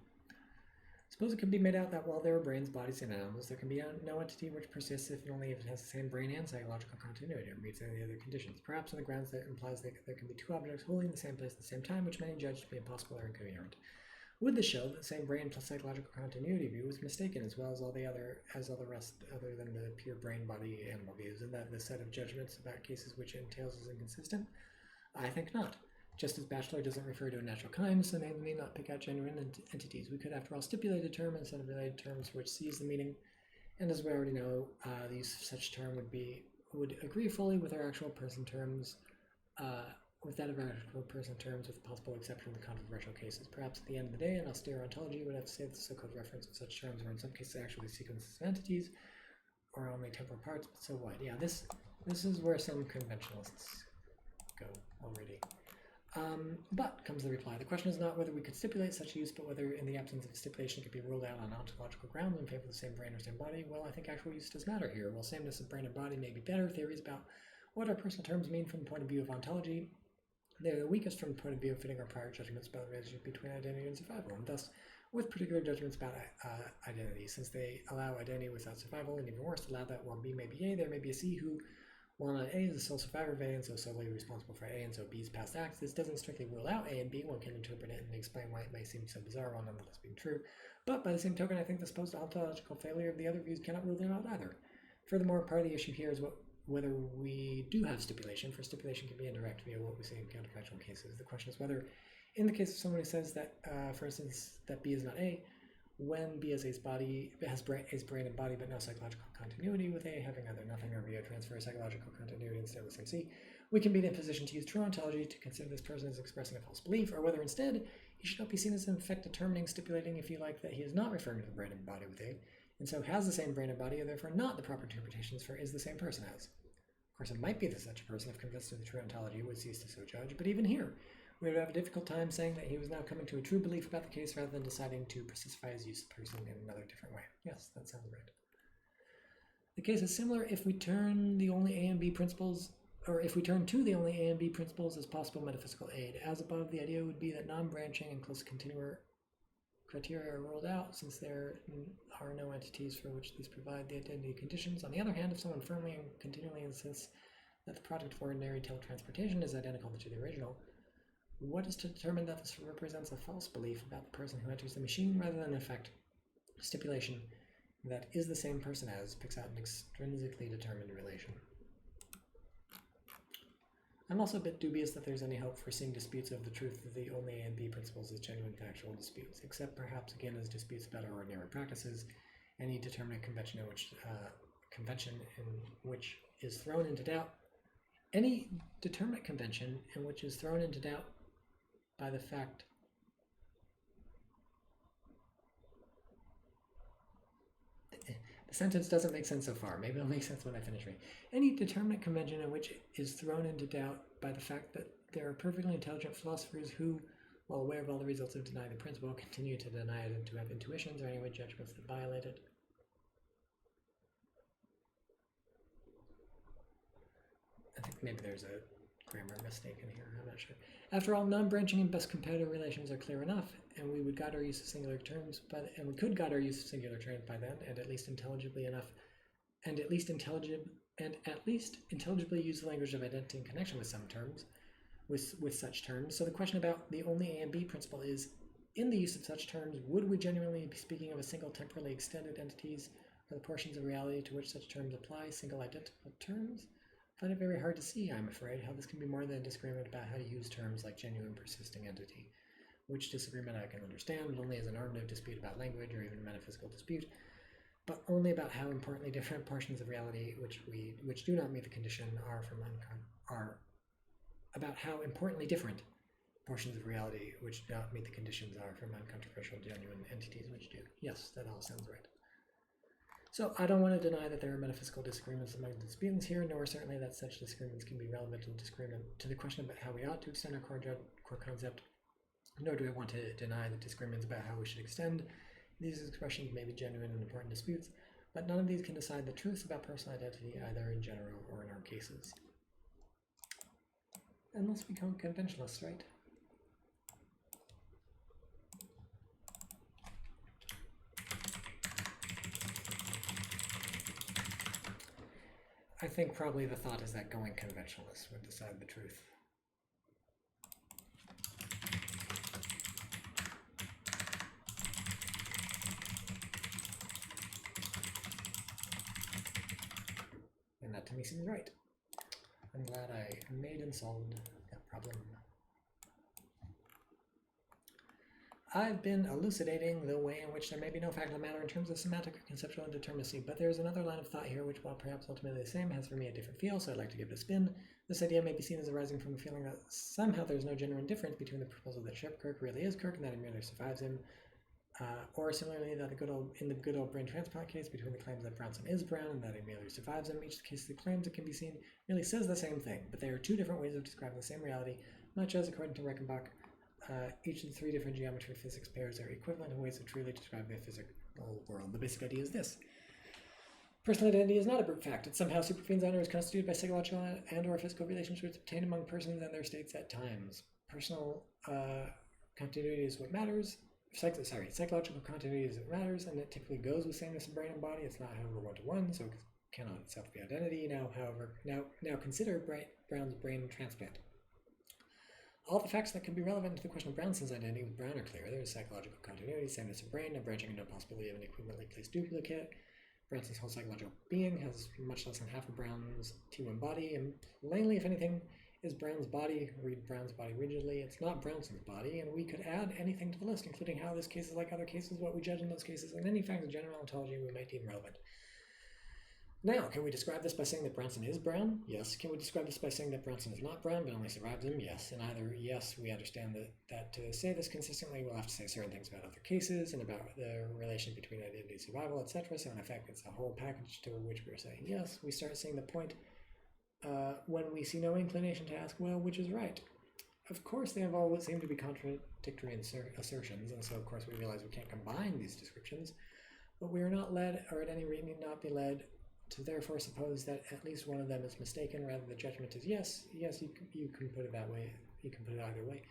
S1: Suppose it can be made out that while there are brains, bodies, and animals, there can be no entity which persists if and only if it has the same brain and psychological continuity or meets any other conditions. Perhaps on the grounds that implies that there can be two objects holding in the same place at the same time, which many judge to be impossible or incoherent. Would this show that the same brain plus psychological continuity view was mistaken, as well as all the rest other than the pure brain body animal views, and that the set of judgments about cases which it entails is inconsistent? I think not. Just as bachelor doesn't refer to a natural kind, so they may not pick out genuine entities. We could, after all, stipulate a term instead of related terms which seize the meaning, and as we already know, the use of such term would agree fully with our actual person terms, with that of our actual person terms, with the possible exception of the controversial cases. Perhaps at the end of the day, an austere ontology would have to say that the so-called reference of such terms are in some cases actually sequences of entities, or only temporal parts, but so what? Yeah, this is where some conventionalists go already. But, comes the reply, the question is not whether we could stipulate such use, but whether in the absence of stipulation it could be ruled out on ontological grounds in favor of the same brain or same body. Well, I think actual use does matter here. While sameness of brain and body may be better, theories about what our personal terms mean from the point of view of ontology, they're the weakest from the point of view of fitting our prior judgments about the relationship between identity and survival, and thus with particular judgments about identity, since they allow identity without survival, and even worse, allow that while B may be A, there may be a C who, while not A, is the sole survivor of A and so solely responsible for A and so B's past acts. This doesn't strictly rule out A and B. One can interpret it and explain why it may seem so bizarre while nonetheless being true. But by the same token, I think the supposed ontological failure of the other views cannot rule them out either. Furthermore, part of the issue here is whether we do have stipulation, for stipulation can be indirect via what we see in counterfactual cases. The question is whether, in the case of someone who says that, for instance, that B is not A, when B has A's brain and body but no psychological continuity, with A having either nothing or via transfer psychological continuity instead of the same C, we can be in a position to use true ontology to consider this person as expressing a false belief, or whether instead he should not be seen as in effect determining, stipulating, if you like, that he is not referring to the brain and body with A, and so has the same brain and body, and therefore not the proper interpretations for is the same person as. Of course, it might be that such a person, if convinced of the true ontology, would cease to so judge, but even here, we would have a difficult time saying that he was now coming to a true belief about the case rather than deciding to persistify his use of person in another different way. Yes, that sounds right. The case is similar if we turn the only A and B principles, or if we turn to the only A and B principles as possible metaphysical aid. As above, the idea would be that non-branching and close continuer criteria are ruled out, since there are no entities for which these provide the identity conditions. On the other hand, if someone firmly and continually insists that the product of ordinary teletransportation is identical to the original, what is to determine that this represents a false belief about the person who enters the machine rather than, in fact, stipulation that is the same person as picks out an extrinsically determined relation? I'm also a bit dubious that there's any hope for seeing disputes of the truth of the only A and B principles as genuine factual disputes, except perhaps again as disputes about our ordinary practices. Any determinate convention in which is thrown into doubt. Any determinate convention in which is thrown into doubt by the fact the sentence doesn't make sense so far. Maybe it'll make sense when I finish reading. Any determinate convention in which is thrown into doubt by the fact that there are perfectly intelligent philosophers who, while aware of all the results of denying the principle, continue to deny it and to have intuitions or anyway judgments that violate it. I think maybe there's a grammar mistake in here, I'm not sure. After all, non-branching and best competitor relations are clear enough, and we would guide our use of singular terms, and we could guide our use of singular terms by then, and at least intelligibly use the language of identity in connection with some terms, with such terms. So the question about the only A and B principle is, in the use of such terms, would we genuinely be speaking of a single temporally extended entities, or the portions of reality to which such terms apply, single identical terms? I find it very hard to see, I'm afraid, how this can be more than a disagreement about how to use terms like genuine persisting entity, which disagreement I can understand, but only as a normative dispute about language or even a metaphysical dispute, but only about how importantly different portions of reality which do not meet the condition about how importantly different portions of reality which do not meet the conditions are from uncontroversial genuine entities which do. Yes, that all sounds right. So I don't want to deny that there are metaphysical disagreements among the disputants here, nor certainly that such disagreements can be relevant to the question about how we ought to extend our core concept nor do I want to deny that disagreements about how we should extend these expressions may be genuine and important disputes, but none of these can decide the truth about personal identity either in general or in our cases. Unless we become conventionalists, right? I think probably the thought is that going conventionalists would decide the truth. And that to me seems right. I'm glad I made and solved that problem. I've been elucidating the way in which there may be no fact of the matter in terms of semantic or conceptual indeterminacy, but there is another line of thought here which, while perhaps ultimately the same, has for me a different feel, so I'd like to give it a spin. This idea may be seen as arising from a feeling that somehow there's no genuine difference between the proposal that Kirk really is Kirk and that he merely survives him, or similarly that in the good old brain transplant case, between the claims that Brownson is Brown and that he merely survives him. Each of the cases of claims that can be seen really says the same thing, but they are two different ways of describing the same reality, much as, according to Reichenbach, each of the three different geometry physics pairs are equivalent in ways of truly describing the physical world. The basic idea is this. Personal identity is not a brute fact. It somehow supervenes on or is constituted by psychological and or physical relationships obtained among persons and their states at times. Personal continuity is what matters. Psychological continuity is what matters, and it typically goes with sameness of brain and body. It's not, however, one-to-one, so it cannot itself be identity. Now consider Brown's brain transplant. All the facts that could be relevant to the question of Brownson's identity with Brown are clear. There is psychological continuity, sameness of brain, no branching, and no possibility of an equivalently placed duplicate. Brownson's whole psychological being has much less than half of Brown's T1 body, and plainly, if anything, is Brown's body. Read Brown's body rigidly. It's not Brownson's body, and we could add anything to the list, including how this case is like other cases, what we judge in those cases, and any facts of general ontology we might deem relevant. Now, can we describe this by saying that Brownson is Brown? Yes. Can we describe this by saying that Brownson is not Brown but only survives him? Yes. In either yes, we understand that to say this consistently, we'll have to say certain things about other cases and about the relation between identity and survival, etc. So in effect, it's a whole package to which we're saying yes. We start seeing the point when we see no inclination to ask, well, which is right? Of course, they have all what seem to be contradictory assertions, and so of course we realize we can't combine these descriptions, but we are not led, or at any rate need not be led, to therefore suppose that at least one of them is mistaken. Rather, the judgment is yes, you can put it that way, you can put it either way.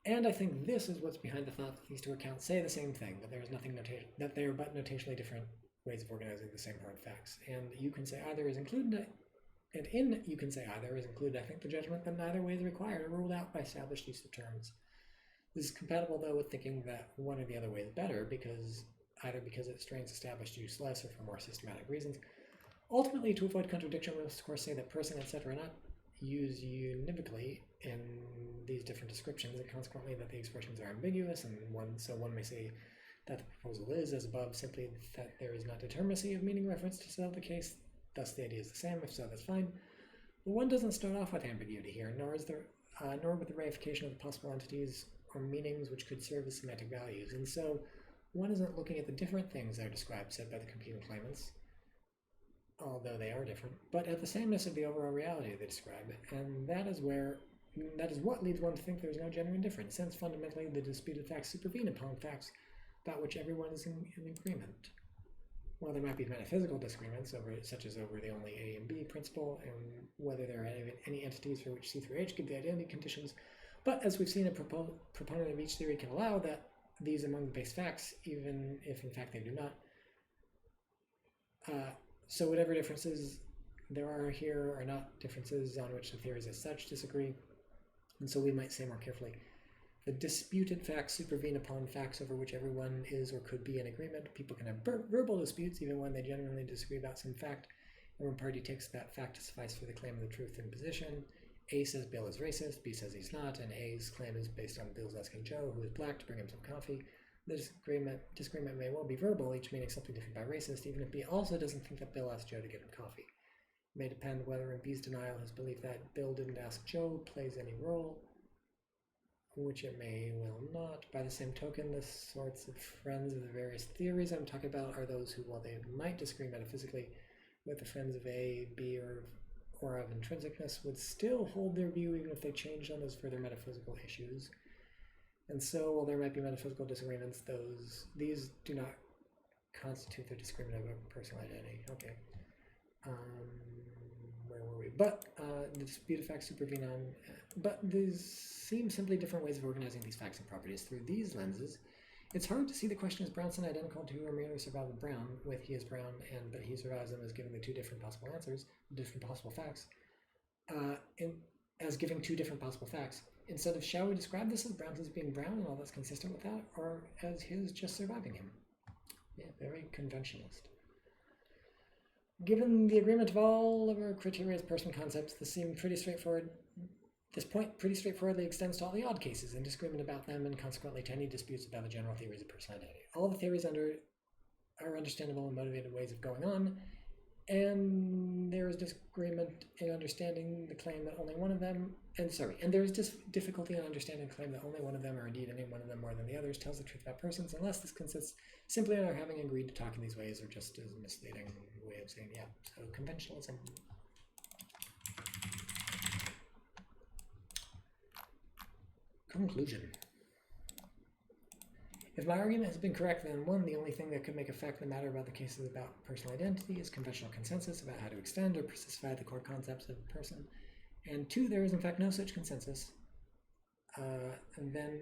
S1: And I think this is what's behind the thought that these two accounts say the same thing, that there is nothing that they are but notationally different ways of organizing the same hard facts. And you can say either is included, and in you can say either is included, I think, the judgment that neither way is required or ruled out by established use of terms. This is compatible, though, with thinking that one or the other way is better, either because it strains established use less or for more systematic reasons. Ultimately, to avoid contradiction, we must of course say that person, etc., are not used univocally in these different descriptions, and consequently that the expressions are ambiguous, and one may say that the proposal is, as above, simply that there is not determinacy of meaning reference to settle the case, thus the idea is the same. If so, that's fine. But one doesn't start off with ambiguity here, nor with the reification of the possible entities or meanings which could serve as semantic values, and so one isn't looking at the different things that are described, said by the competing claimants, although they are different, but at the sameness of the overall reality they describe, and that is what leads one to think there is no genuine difference, since fundamentally the disputed facts supervene upon facts about which everyone is in agreement. While there might be metaphysical disagreements, such as over the only A and B principle, and whether there are any entities for which C through H give the identity conditions, but as we've seen, a proponent of each theory can allow that these among the base facts, even if in fact they do not. So whatever differences there are here are not differences on which the theories as such disagree, and so we might say more carefully, the disputed facts supervene upon facts over which everyone is or could be in agreement. People can have verbal disputes even when they genuinely disagree about some fact, and one party takes that fact to suffice for the claim of the truth in position. A says Bill is racist, B says he's not, and A's claim is based on Bill's asking Joe, who is black, to bring him some coffee. The disagreement may well be verbal, each meaning something different by racist, even if B also doesn't think that Bill asked Joe to get him coffee. It may depend whether in B's denial his belief that Bill didn't ask Joe plays any role, which it may well not. By the same token, the sorts of friends of the various theories I'm talking about are those who, while they might disagree metaphysically with the friends of A, B, or of intrinsicness, would still hold their view even if they changed on those further metaphysical issues. And so, while there might be metaphysical disagreements, these do not constitute their disagreement over personal identity. Okay. Where were we? But the disputed facts supervene on. But these seem simply different ways of organizing these facts and properties. Through these lenses, it's hard to see the question is Brownson identical to or merely survival Brown, with he is Brown and but he survives them as giving the two different possible answers, different possible facts, as giving two different possible facts. Instead of, shall we describe this as Brownson's being Brown and all that's consistent with that, or as his just surviving him? Yeah, very conventionalist. Given the agreement of all of our criteria as person concepts, this seems pretty straightforward. This point pretty straightforwardly extends to all the odd cases and disagreement about them, and consequently to any disputes about the general theories of personal identity. All the theories are understandable and motivated ways of going on, and there is disagreement in understanding the claim that only one of them, and there is difficulty in understanding the claim that only one of them, or indeed any one of them more than the others, tells the truth about persons, unless this consists simply in our having agreed to talk in these ways, or just as a misleading way of saying, yeah, so conventionalism. Conclusion. If my argument has been correct, then 1, the only thing that could make a fact of the matter about the cases about personal identity is conventional consensus about how to extend or specify the core concepts of a person. And 2, there is in fact no such consensus. And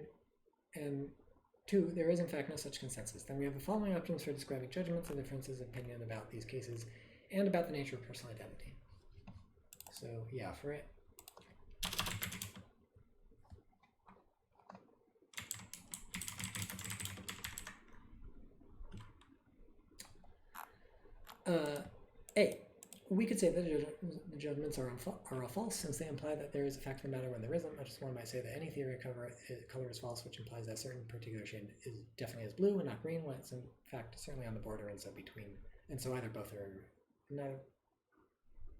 S1: 2, there is in fact no such consensus. Then we have the following options for describing judgments and differences of opinion about these cases and about the nature of personal identity. So yeah, for it. A. We could say that the judgments are all false, since they imply that there is a fact of the matter when there isn't. Just one might say that any theory of color is false, which implies that a certain particular shade is definitely is blue and not green, when it's in fact certainly on the border, and so between, and so either both are no.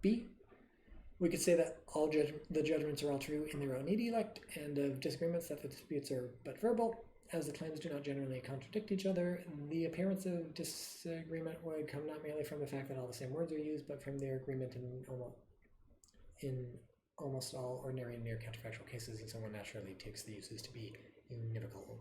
S1: B. We could say that the judgments are all true in their own intellect, and of disagreements that the disputes are but verbal. As the claims do not generally contradict each other, the appearance of disagreement would come not merely from the fact that all the same words are used, but from their agreement in almost all ordinary and near counterfactual cases, and someone naturally takes the uses to be univocal.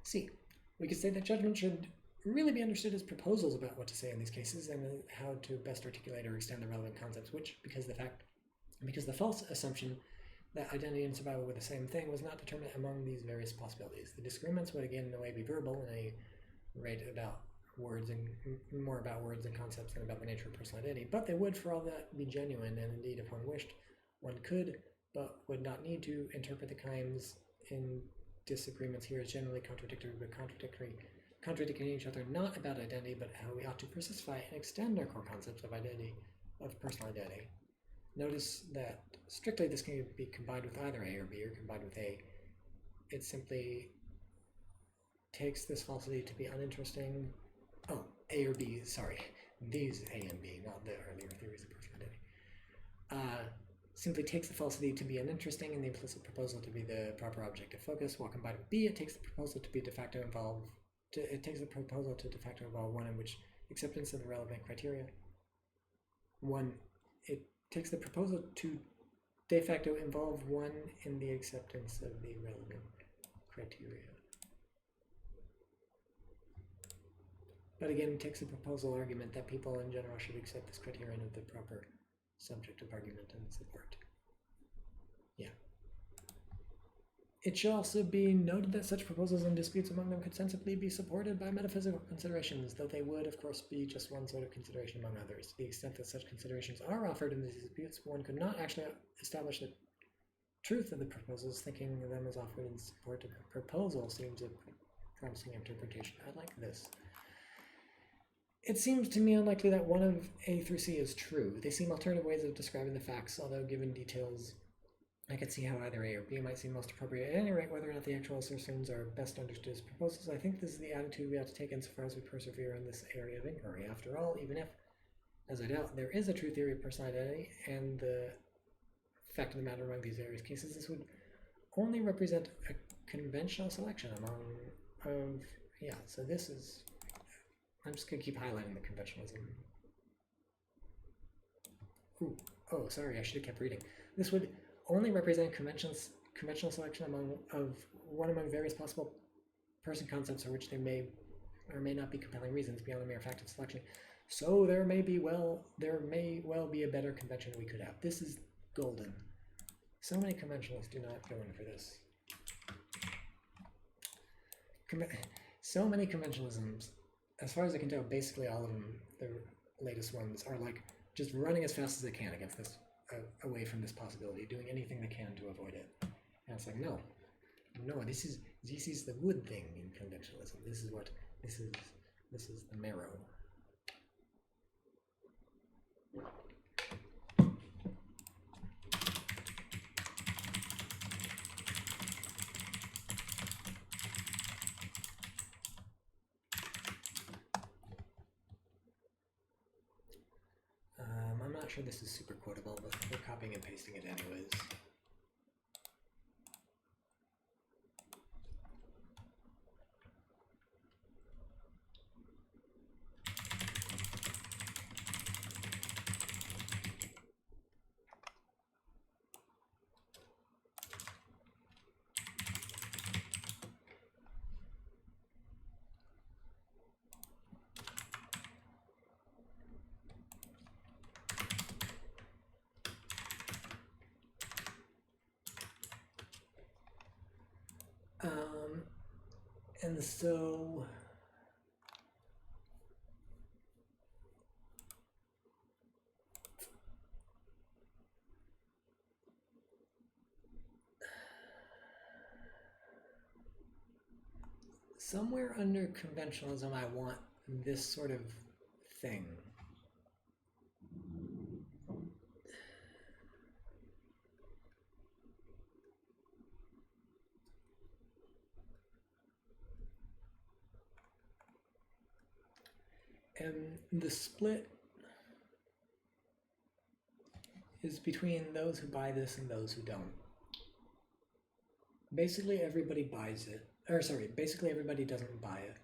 S1: C. We could say that judgment should really be understood as proposals about what to say in these cases and how to best articulate or extend the relevant concepts, which, because the false assumption that identity and survival were the same thing was not determined among these various possibilities. The disagreements would again in a way be verbal, in a rate about words and more about words and concepts than about the nature of personal identity, but they would for all that be genuine, and indeed if one wished, one could, but would not need to interpret the claims in disagreements here as generally contradictory, but contradicting each other not about identity, but how we ought to specify and extend our core concepts of identity, of personal identity. Notice that strictly this can be combined with either A or B, or combined with A. It simply takes this falsity to be uninteresting. Oh, A or B, sorry. These A and B, not the earlier theories of personal identity. Simply takes the falsity to be uninteresting and the implicit proposal to be the proper object of focus, while combined with B, it takes the proposal to be de facto involve one in which acceptance of the relevant criteria. It takes the proposal to de facto involve one in the acceptance of the relevant criteria. But again, it takes a proposal argument that people in general should accept this criterion of the proper subject of argument and support. Yeah. It should also be noted that such proposals and disputes among them could sensibly be supported by metaphysical considerations, though they would, of course, be just one sort of consideration among others. To the extent that such considerations are offered in these disputes, one could not actually establish the truth of the proposals. Thinking of them as offered in support of a proposal seems a promising interpretation. I like this. It seems to me unlikely that one of A through C is true. They seem alternative ways of describing the facts, although given details, I could see how either A or B might seem most appropriate. At any rate, whether or not the actual assertions are best understood as proposals, I think this is the attitude we ought to take insofar as we persevere in this area of inquiry. After all, even if, as I doubt, there is a true theory of personal identity and the fact of the matter among these various cases, this would only represent a conventional selection so this is, I'm just going to keep highlighting the conventionalism. Oh, sorry, I should have kept reading. This would only represent conventional selection of one among various possible person concepts for which there may or may not be compelling reasons beyond the mere fact of selection. So there may well be a better convention we could have. This is golden. So many conventionalists do not go in for this. So many conventionalisms, as far as I can tell, basically all of them, the latest ones, are like just running as fast as they can against this, away from this possibility, doing anything they can to avoid it. And it's like, no, this is the good thing in conventionalism. This is the marrow. I'm not sure this is super quotable, but we're copying and pasting it anyways. And so somewhere under conventionalism, I want this sort of thing. And the split is between those who buy this and those who don't. Basically everybody buys it. Or sorry, basically everybody doesn't buy it.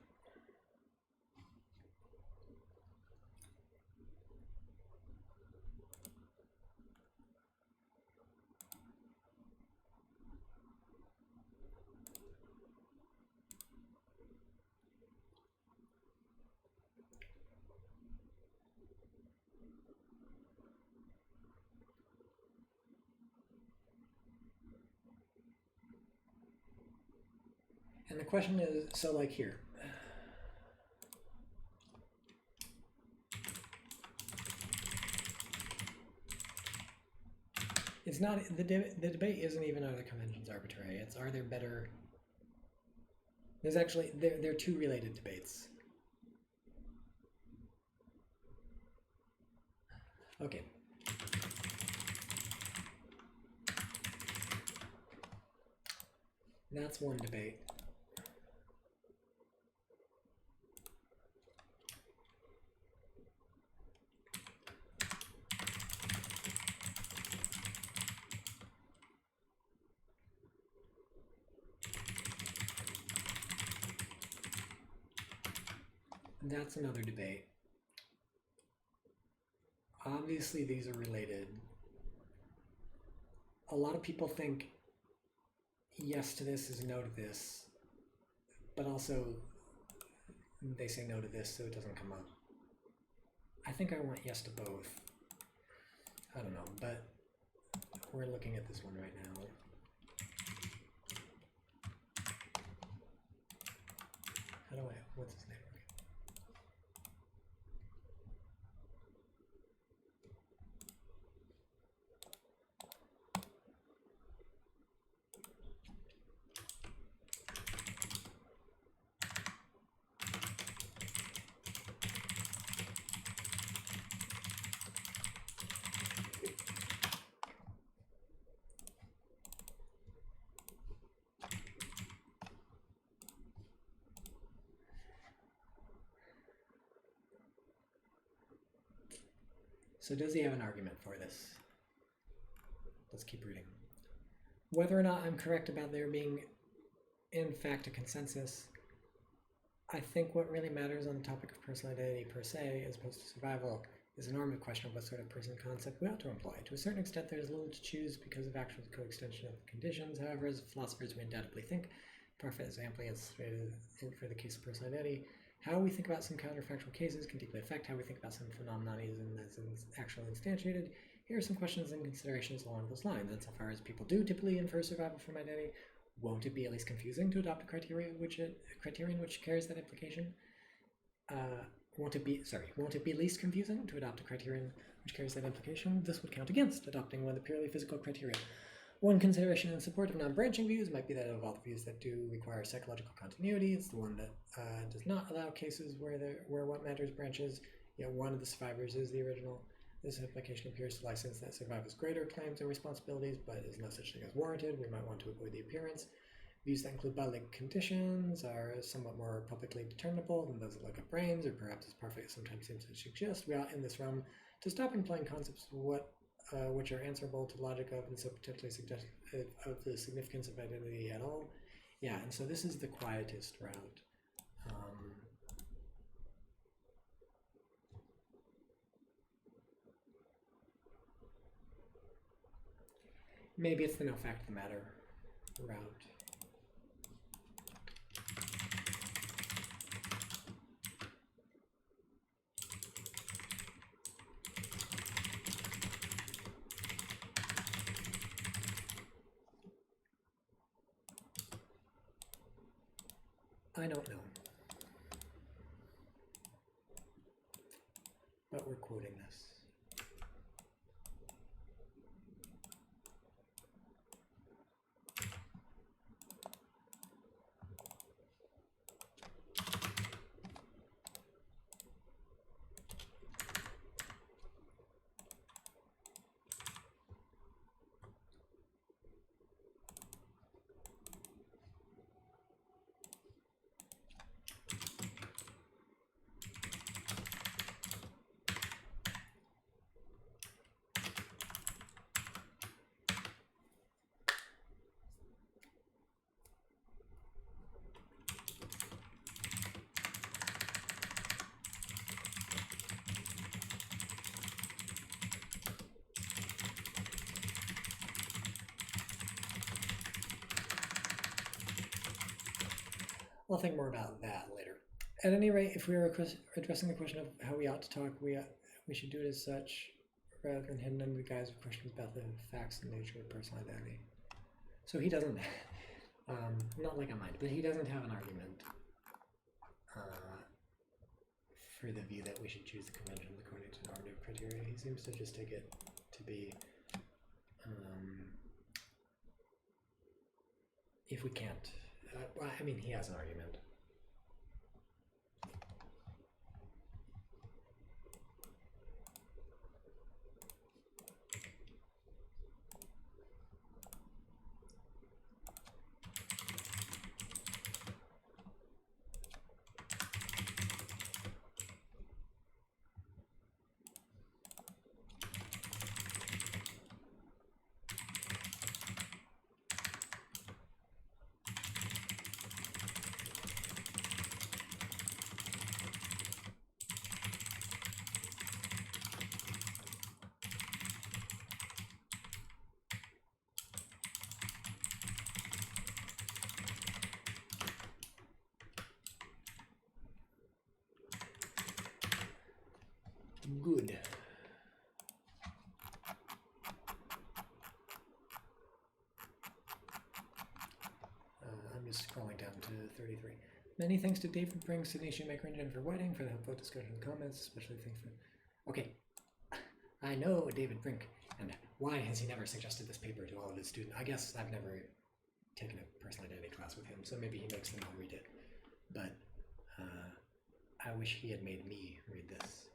S1: And the question is, so like here, it's not, the debate isn't even are the conventions arbitrary, it's are there better, there's actually, there are two related debates. Okay. That's one debate. That's another debate. Obviously, these are related. A lot of people think yes to this is no to this, but also they say no to this so it doesn't come up. I think I want yes to both. I don't know, but we're looking at this one right now. How do I, what's his name? So does he have an argument for this? Let's keep reading. Whether or not I'm correct about there being, in fact, a consensus, I think what really matters on the topic of personal identity per se, as opposed to survival, is a normative question of what sort of person concept we ought to employ. To a certain extent, there is little to choose because of actual coextension of conditions. However, as philosophers, we undoubtedly think Parfait is amply illustrated for the case of personal identity. How we think about some counterfactual cases can deeply affect how we think about some phenomenon as actually instantiated. Here are some questions and considerations along those lines. Insofar as people do typically infer survival from identity, won't it be at least confusing to adopt a criterion which carries that implication? Won't it be least confusing to adopt a criterion which carries that implication? This would count against adopting one of the purely physical criteria. One consideration in support of non-branching views might be that of all the views that do require psychological continuity, it's the one that does not allow cases where what matters branches, yet one of the survivors is the original. This implication appears to license that survivors' greater claims and responsibilities, but is no such thing as warranted. We might want to avoid the appearance. Views that include bodily conditions are somewhat more publicly determinable than those that look at brains, or perhaps as Parfait sometimes seems to suggest. We ought in this realm to stop employing concepts which are answerable to logic of and so potentially suggestive of the significance of identity at all. Yeah, and so this is the quietest route. Maybe it's the no fact of the matter route. I don't know. But we're quoting this. I'll think more about that later. At any rate, if we are addressing the question of how we ought to talk, we should do it as such, rather than hidden under the guise of questions about the facts and nature of personal identity. So he doesn't, not like I might, but he doesn't have an argument for the view that we should choose the convention according to normative criteria. He seems to just take it to be, if we can't, well, I mean, he has an argument. Good. I'm just scrolling down to 33. Many thanks to David Brink, Sydney Shoemaker, and Jennifer Whiting for the helpful discussion and comments, especially thanks for... Okay, I know David Brink, and why has he never suggested this paper to all of his students? I guess I've never taken a personal identity class with him, so maybe he makes them all read it. But I wish he had made me read this.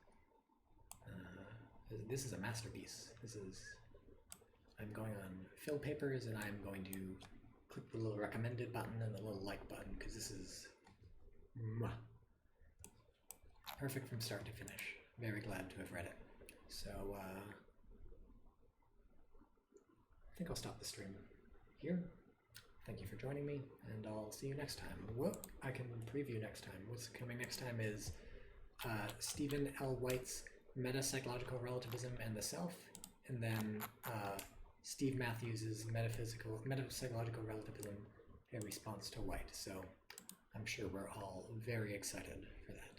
S1: This is a masterpiece. I'm going on fill papers, and I'm going to click the little recommended button and the little like button, because this is perfect from start to finish. Very glad to have read it. So I think I'll stop the stream here. Thank you for joining me, and I'll see you next time. What I can preview next time. What's coming next time is Stephen L. White's Metapsychological Relativism and the Self, and then Steve Matthews' Metapsychological Relativism a response to white. So I'm sure we're all very excited for that.